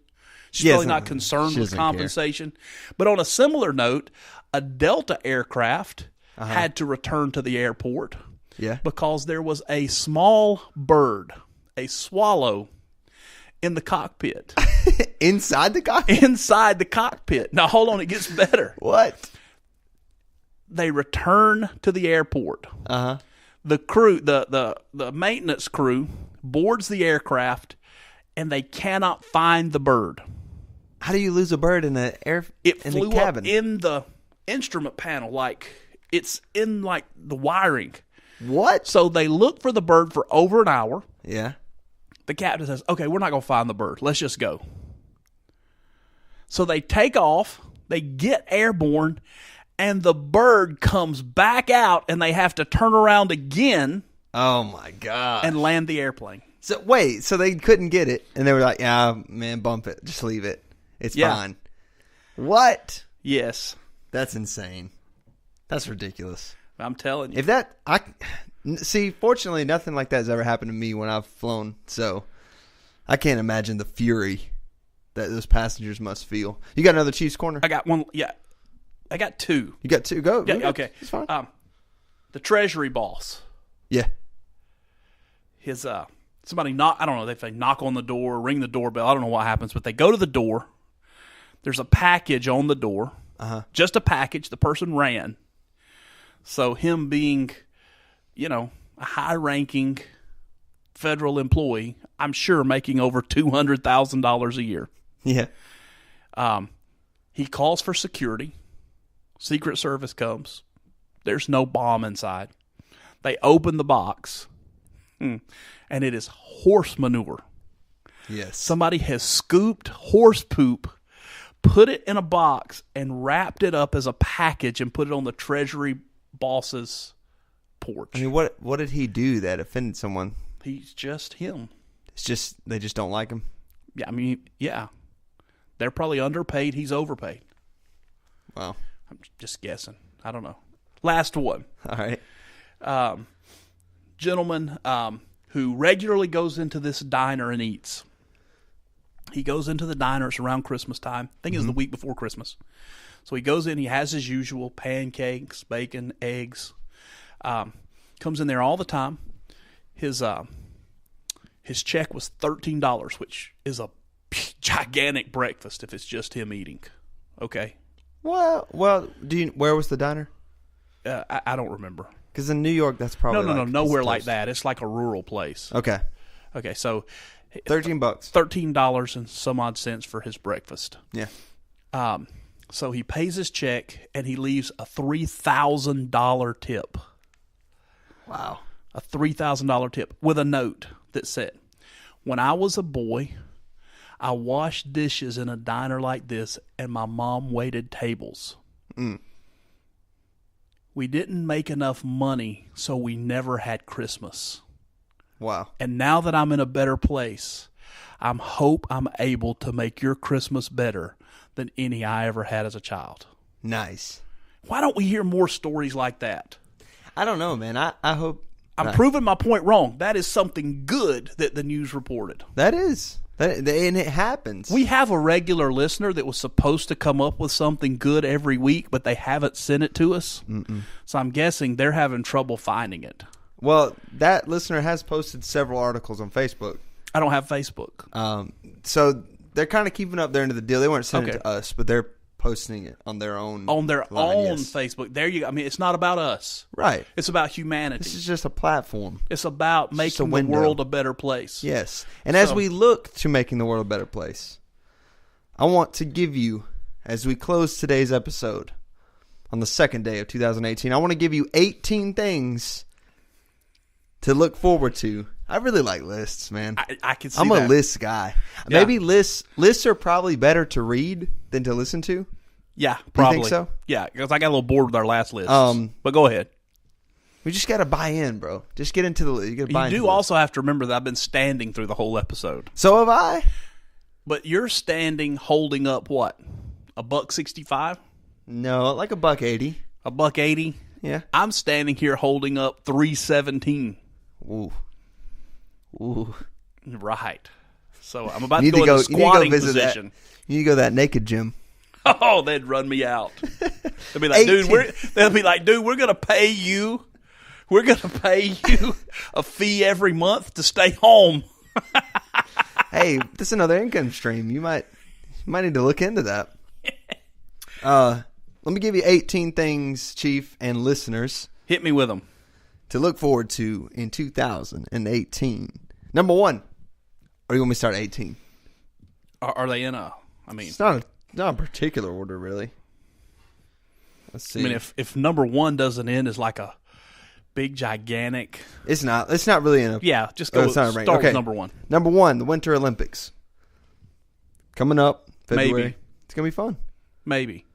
She's probably not concerned with compensation. Care. But on a similar note, a Delta aircraft had to return to the airport because there was a small bird, a swallow, in the cockpit. Inside the cockpit? Inside the cockpit. Now, hold on. It gets better. What? They return to the airport. The crew, the maintenance crew, boards the aircraft, and they cannot find the bird. How do you lose a bird in the cabin? It flew up in the instrument panel, like it's in like the wiring. What? So they look for the bird for over an hour. Yeah. The captain says, "Okay, we're not going to find the bird. Let's just go." So they take off. They get airborne. And the bird comes back out, and they have to turn around again. Oh, my God. And land the airplane. So, wait, so they couldn't get it, and they were like, yeah, man, bump it. Just leave it. It's fine. What? Yes. That's insane. That's ridiculous. I'm telling you. See, fortunately, nothing like that has ever happened to me when I've flown, so I can't imagine the fury that those passengers must feel. You got another Chiefs corner? I got one, yeah. I got two. You got two? Go. Yeah, okay. It's fine. The Treasury boss. Yeah. His somebody I don't know if they knock on the door, ring the doorbell. I don't know what happens, but they go to the door. There's a package on the door. Just a package. The person ran. So him being, a high-ranking federal employee, I'm sure making over $200,000 a year. Yeah. He calls for security. Secret Service comes. There's no bomb inside. They open the box, and it is horse manure. Yes. Somebody has scooped horse poop, put it in a box, and wrapped it up as a package and put it on the Treasury boss's porch. I mean, what did he do that offended someone? He's just him. It's just they just don't like him. Yeah, I mean, yeah. They're probably underpaid. He's overpaid. Wow. I'm just guessing. I don't know. Last one. All right. Gentleman who regularly goes into this diner and eats. He goes into the diner. It's around Christmas time. I think it's the week before Christmas. So he goes in. He has his usual pancakes, bacon, eggs. Comes in there all the time. His check was $13, which is a gigantic breakfast if it's just him eating. Okay. Well, where was the diner? I don't remember. Because in New York, that's probably no, nowhere like that. It's like a rural place. Okay, so $13. $13 and some odd cents for his breakfast. Yeah. So he pays his check and he leaves a $3,000 tip. Wow. A $3,000 tip with a note that said, "When I was a boy, I washed dishes in a diner like this, and my mom waited tables. We didn't make enough money, so we never had Christmas. Wow. And now that I'm in a better place, I hope I'm able to make your Christmas better than any I ever had as a child." Nice. Why don't we hear more stories like that? I don't know, man. I hope... I'm proving my point wrong. That is something good that the news reported. That is. And it happens. We have a regular listener that was supposed to come up with something good every week, but they haven't sent it to us. So I'm guessing they're having trouble finding it. Well, that listener has posted several articles on Facebook. I don't have Facebook. So they're kind of keeping up their end of the deal. They weren't sending it to us, but they're posting it on their own yes. Facebook. There you go. I mean, it's not about us. Right. It's about humanity. This is just a platform. It's about making the world a better place. Yes. And as we look to making the world a better place, I want to give you, as we close today's episode on the second day of 2018, I want to give you 18 things to look forward to. I really like lists, man. I can see I'm that. a list guy. Yeah. Maybe lists are probably better to read than to listen to. Yeah, probably. You think so? Yeah, because I got a little bored with our last list. But go ahead. We just got to buy in, bro. Just get into the list. You do also have to remember that I've been standing through the whole episode. So have I. But you're standing holding up what? $1.65? No, like $1.80. $1.80? Yeah. I'm standing here holding up $3.17. Ooh. Right. So I'm about to go into squatting position. You need to go to that naked gym. Oh, they'd run me out. They'd be like, dude, we're gonna pay you. We're gonna pay you a fee every month to stay home. Hey, this is another income stream. You might need to look into that. Let me give you 18 things, Chief and listeners. Hit me with them. To look forward to in 2018. Number 1. Or you want me to start 18? Are they in a? I mean, it's not a particular order, really. Let's see. I mean, if number 1 doesn't end as like a big gigantic, it's not. It's not really in a. Yeah, just go. Start with number 1. Number 1, the Winter Olympics coming up February. Maybe it's gonna be fun. Maybe.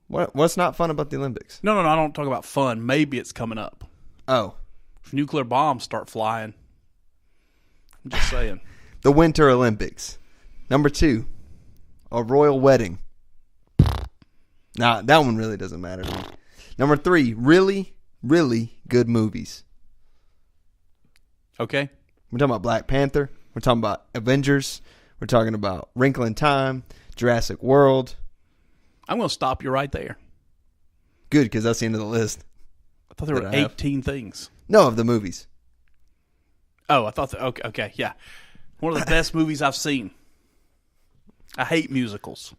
What's not fun about the Olympics? No. I don't talk about fun. Maybe it's coming up. Oh. If nuclear bombs start flying. I'm just saying. The Winter Olympics. Number 2, a royal wedding. Nah, that one really doesn't matter to me. Number 3, really, really good movies. Okay. We're talking about Black Panther. We're talking about Avengers. We're talking about Wrinkle in Time, Jurassic World. I'm going to stop you right there. Good, because that's the end of the list. I thought there were 18 things. No, of the movies. Oh, I thought okay, yeah. One of the best movies I've seen. I hate musicals.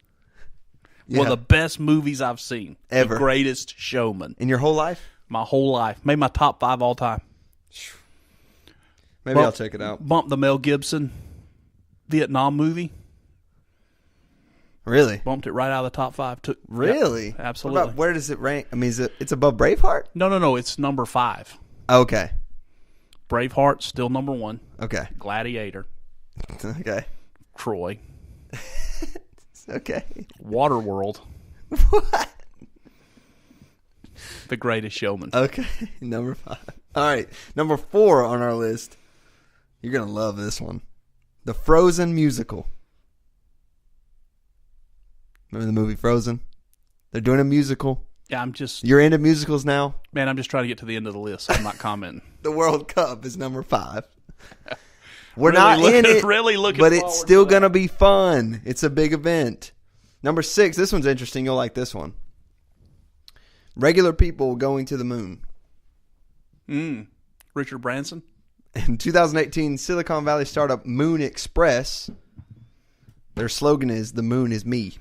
Yeah. One of the best movies I've seen. Ever. The Greatest Showman. In your whole life? My whole life. Made my top 5 all time. Maybe I'll check it out. Bumped the Mel Gibson Vietnam movie. Really? Bumped it right out of the top 5. Really? Yep, absolutely. Where does it rank? I mean, it's above Braveheart? No. It's number 5. Okay. Braveheart, still number 1. Okay. Gladiator. Okay. Troy. Okay. Waterworld. What? The Greatest Showman. Okay. Number 5. All right. Number 4 on our list. You're going to love this one. The Frozen musical. Remember the movie Frozen? They're doing a musical. Yeah, You're into musicals now? Man, I'm just trying to get to the end of the list, so I'm not commenting. The World Cup is number 5. We're not in it, but it's still going to be fun. It's a big event. Number 6, this one's interesting. You'll like this one. Regular people going to the moon. Richard Branson? In 2018, Silicon Valley startup Moon Express, their slogan is, "The moon is me,"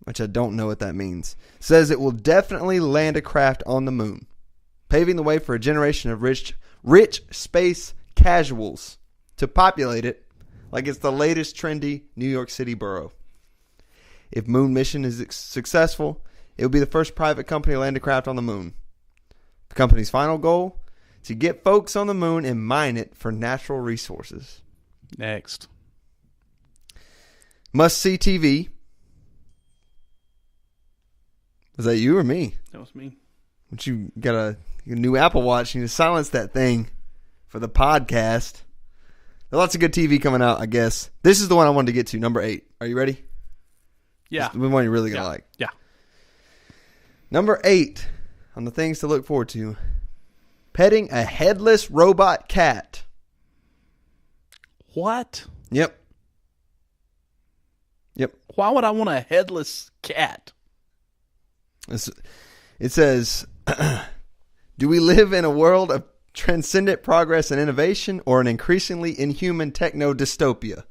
which I don't know what that means, says it will definitely land a craft on the moon, paving the way for a generation of rich space casuals to populate it like it's the latest trendy New York City borough. If moon mission is successful, it will be the first private company to land a craft on the moon. The company's final goal: to get folks on the moon and mine it for natural resources. Next. Must-see TV. Was that you or me? That was me. But you got a new Apple Watch. You need to silence that thing for the podcast. There's lots of good TV coming out, I guess. This is the one I wanted to get to, number 8. Are you ready? Yeah. This is the one you're really going to like. Yeah. Number 8 on the things to look forward to. Petting a headless robot cat. What? Yep. Why would I want a headless cat? It says, do we live in a world of transcendent progress and innovation or an increasingly inhuman techno-dystopia?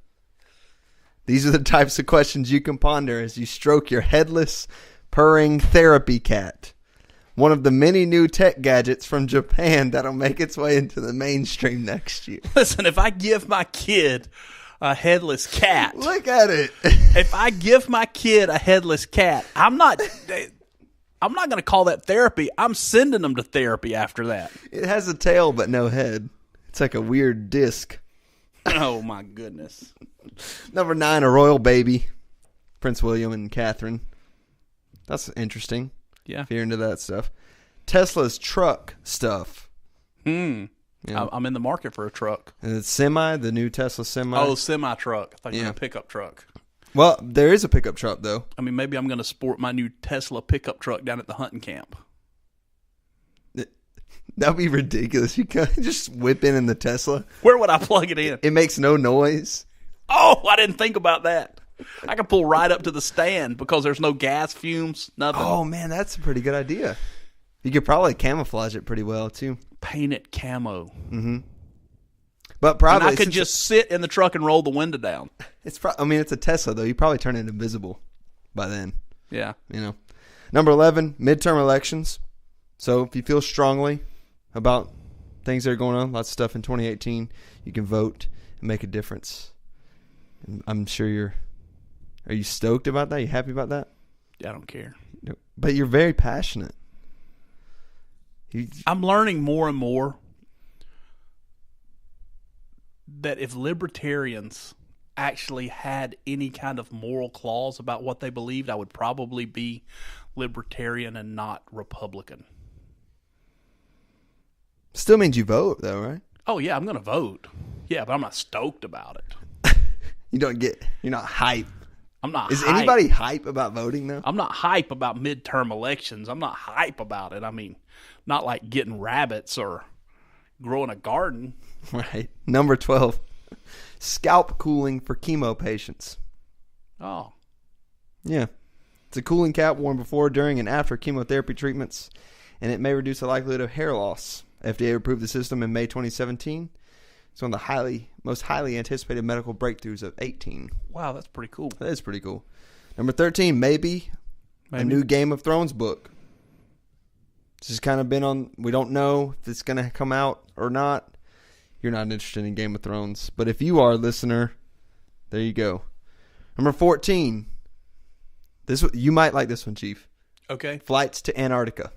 These are the types of questions you can ponder as you stroke your headless, purring therapy cat. One of the many new tech gadgets from Japan that'll make its way into the mainstream next year. Listen, if I give my kid a headless cat. Look at it. If I give my kid a headless cat, I'm not going to call that therapy. I'm sending them to therapy after that. It has a tail but no head. It's like a weird disc. Oh, my goodness. Number 9, a royal baby. Prince William and Catherine. That's interesting. Yeah. If you're into that stuff. Tesla's truck stuff. Yeah. I'm in the market for a truck. And it's the new Tesla semi. Oh, semi-truck. I thought you were a pickup truck. Well, there is a pickup truck, though. I mean, maybe I'm going to sport my new Tesla pickup truck down at the hunting camp. That'd be ridiculous. You can't just whip in the Tesla. Where would I plug it in? It makes no noise. Oh, I didn't think about that. I can pull right up to the stand because there's no gas fumes, nothing. Oh, man, that's a pretty good idea. You could probably camouflage it pretty well, too. Paint it camo. Mm-hmm. But probably... And I could just sit in the truck and roll the window down. It's a Tesla, though. You probably turn it invisible by then. Yeah. Number 11, midterm elections. So if you feel strongly about things that are going on, lots of stuff in 2018, you can vote and make a difference. And I'm sure Are you stoked about that? You happy about that? Yeah, I don't care. But you're very passionate. I'm learning more and more that if libertarians actually had any kind of moral clause about what they believed, I would probably be libertarian and not Republican. Still means you vote, though, right? Oh, yeah, I'm going to vote. Yeah, but I'm not stoked about it. You're not hype. I'm not Is hype. anybody hype about voting, though? I'm not hype about midterm elections. I'm not hype about it. I mean, not like getting rabbits or growing a garden. Right. Number 12, scalp cooling for chemo patients. Oh. Yeah. It's a cooling cap worn before, during, and after chemotherapy treatments, and it may reduce the likelihood of hair loss. FDA approved the system in May 2017. It's one of the most highly anticipated medical breakthroughs of 2018. Wow, that's pretty cool. That is pretty cool. Number 13, maybe a new Game of Thrones book. This has kind of been on, we don't know if it's going to come out or not. You're not interested in Game of Thrones. But if you are, listener, there you go. Number 14. You might like this one, Chief. Okay. Flights to Antarctica.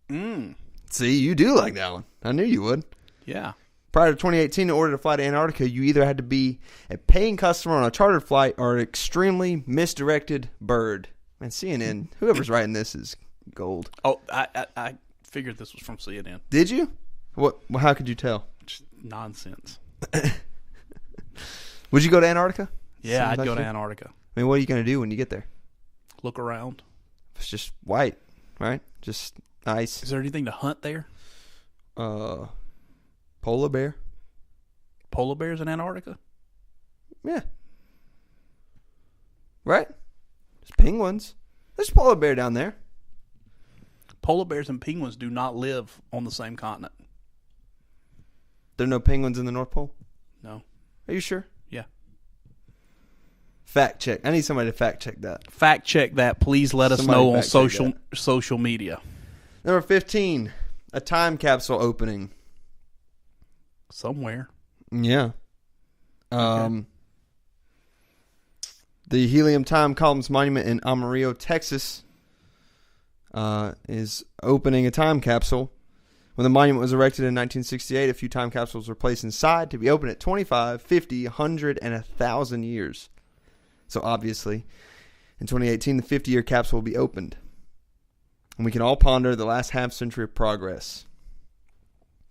See, you do like that one. I knew you would. Yeah. Prior to 2018, in order to fly to Antarctica, you either had to be a paying customer on a chartered flight or an extremely misdirected bird. And CNN, whoever's writing this is gold. Oh, I figured this was from CNN. Did you? What? How could you tell? Just nonsense. Would you go to Antarctica? Yeah, I'd go to Antarctica. I mean, what are you going to do when you get there? Look around. It's just white, right? Just ice. Is there anything to hunt there? Polar bear. Polar bears in Antarctica? Yeah. Right? There's penguins. There's a polar bear down there. Polar bears and penguins do not live on the same continent. There are no penguins in the North Pole? No. Are you sure? Yeah. Fact check. I need somebody to fact check that. Fact check that. Please let us know on social media. Number 15, a time capsule opening. Somewhere. Yeah. Okay. The Helium Time Columns Monument in Amarillo, Texas, is opening a time capsule. When the monument was erected in 1968, a few time capsules were placed inside to be opened at 25, 50, 100, and 1,000 years. So obviously, in 2018, the 50-year capsule will be opened. And we can all ponder the last half-century of progress.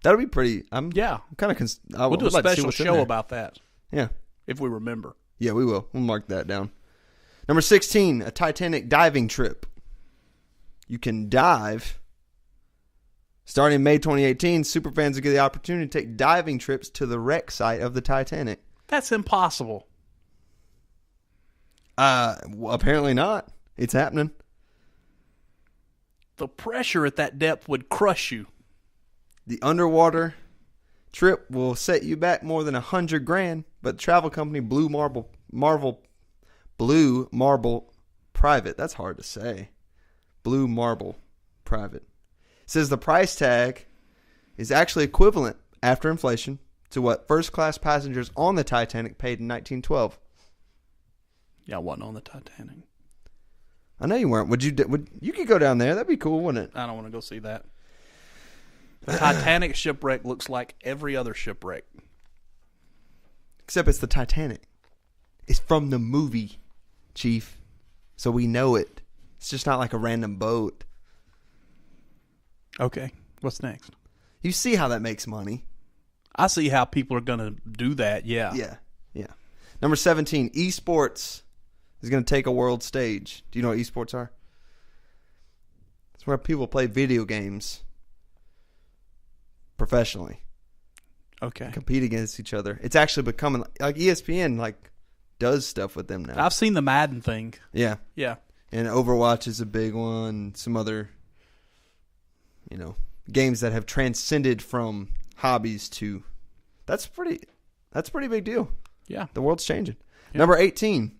That'll be pretty. We'll do a special show about that. Yeah. If we remember. Yeah, we will. We'll mark that down. Number 16, a Titanic diving trip. You can dive. Starting in May 2018, superfans will get the opportunity to take diving trips to the wreck site of the Titanic. That's impossible. Well, apparently not. It's happening. The pressure at that depth would crush you. The underwater trip will set you back more than $100,000, but the travel company Blue Blue Marble Private. That's hard to say. Blue Marble Private. It says the price tag is actually equivalent after inflation to what first-class passengers on the Titanic paid in 1912. Yeah, I wasn't on the Titanic. I know you weren't. You could go down there. That'd be cool, wouldn't it? I don't want to go see that. The Titanic shipwreck looks like every other shipwreck. Except it's the Titanic. It's from the movie, Chief. So we know it. It's just not like a random boat. Okay. What's next? You see how that makes money. I see how people are going to do that, yeah. Yeah. Number 17, esports is going to take a world stage. Do you know what esports are? It's where people play video games professionally. Okay. Compete against each other. It's actually becoming like ESPN does stuff with them now. I've seen the Madden thing. Yeah. Yeah. And Overwatch is a big one. Some other, games that have transcended from hobbies to. That's pretty big deal. Yeah. The world's changing. Yeah. Number 18,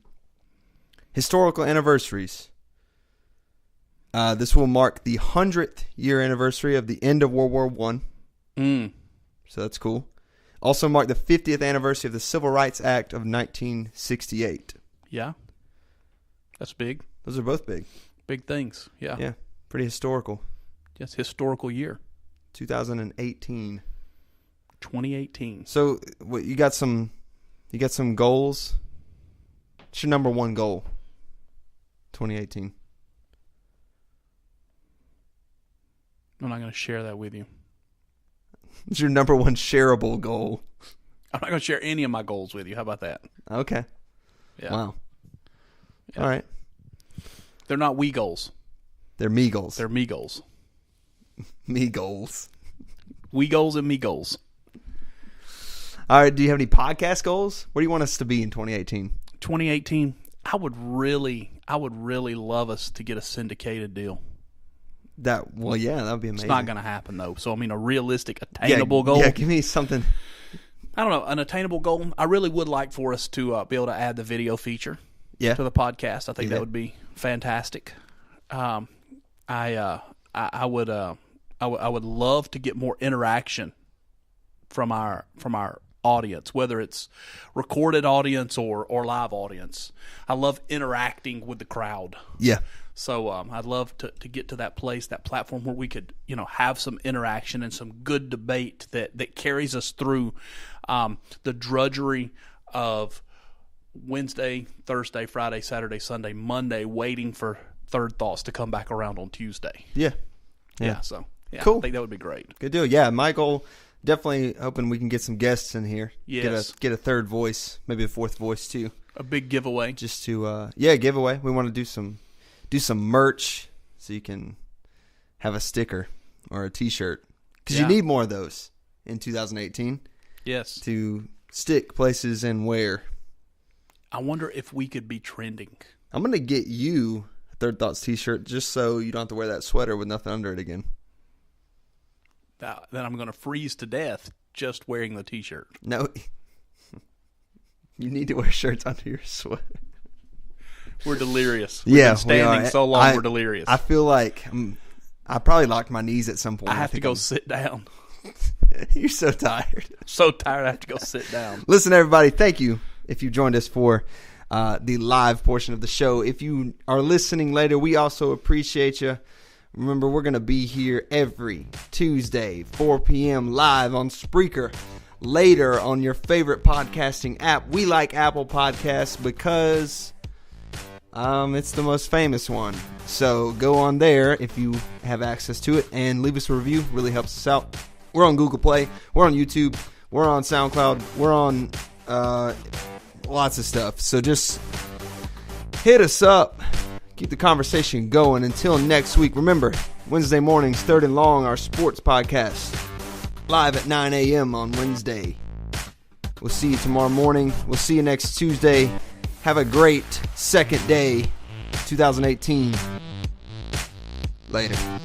historical anniversaries. This will mark the 100th year anniversary of the end of World War I. So that's cool. Also mark the 50th anniversary of the Civil Rights Act of 1968. Yeah. That's big. Those are both big. Big things. Yeah. Yeah. Pretty historical. Yes, historical year. 2018. 2018. So what you got some goals? What's your number one goal? 2018. I'm not going to share that with you. What's your number one shareable goal? I'm not going to share any of my goals with you. How about that? Okay. Yeah. Wow. Yeah. All right. They're not we goals. They're me goals. They're me goals. Me goals. We goals and me goals. All right. Do you have any podcast goals? What do you want us to be in 2018? 2018, I would really love us to get a syndicated deal. That would be amazing. It's not going to happen, though. So, I mean, a realistic, attainable goal. Yeah, give me something. I don't know, an attainable goal. I really would like for us to be able to add the video feature to the podcast. I think that would be fantastic. I would love to get more interaction from our audience, whether it's recorded audience or live audience. I love interacting with the crowd. Yeah. So I'd love to get to that place, that platform where we could, have some interaction and some good debate that carries us through the drudgery of Wednesday, Thursday, Friday, Saturday, Sunday, Monday, waiting for Third Thoughts to come back around on Tuesday. Yeah. So cool. I think that would be great. Good deal. Yeah, my goal, definitely hoping we can get some guests in here. Yes. Get a third voice, maybe a fourth voice too. A big giveaway. Just to giveaway. We want to do some merch so you can have a sticker or a T-shirt because you need more of those in 2018. Yes. To stick places and wear. I wonder if we could be trending. I'm going to get you a Third Thoughts T-shirt just so you don't have to wear that sweater with nothing under it again. Then I'm going to freeze to death just wearing the T-shirt. No. You need to wear shirts under your sweater. We're delirious. We've been standing so long, we're delirious. I feel like I probably locked my knees at some point. I have to go sit down. You're so tired. So tired I have to go sit down. Listen, everybody, thank you if you joined us for the live portion of the show. If you are listening later, we also appreciate you. Remember, we're going to be here every Tuesday, 4 p.m. live on Spreaker. Later on your favorite podcasting app. We like Apple Podcasts because it's the most famous one. So go on there if you have access to it and leave us a review. Really helps us out. We're on Google Play. We're on YouTube. We're on SoundCloud. We're on lots of stuff. So just hit us up. Keep the conversation going. Until next week, remember, Wednesday mornings, Third and Long, our sports podcast. Live at 9 a.m. on Wednesday. We'll see you tomorrow morning. We'll see you next Tuesday. Have a great second day, 2018. Later.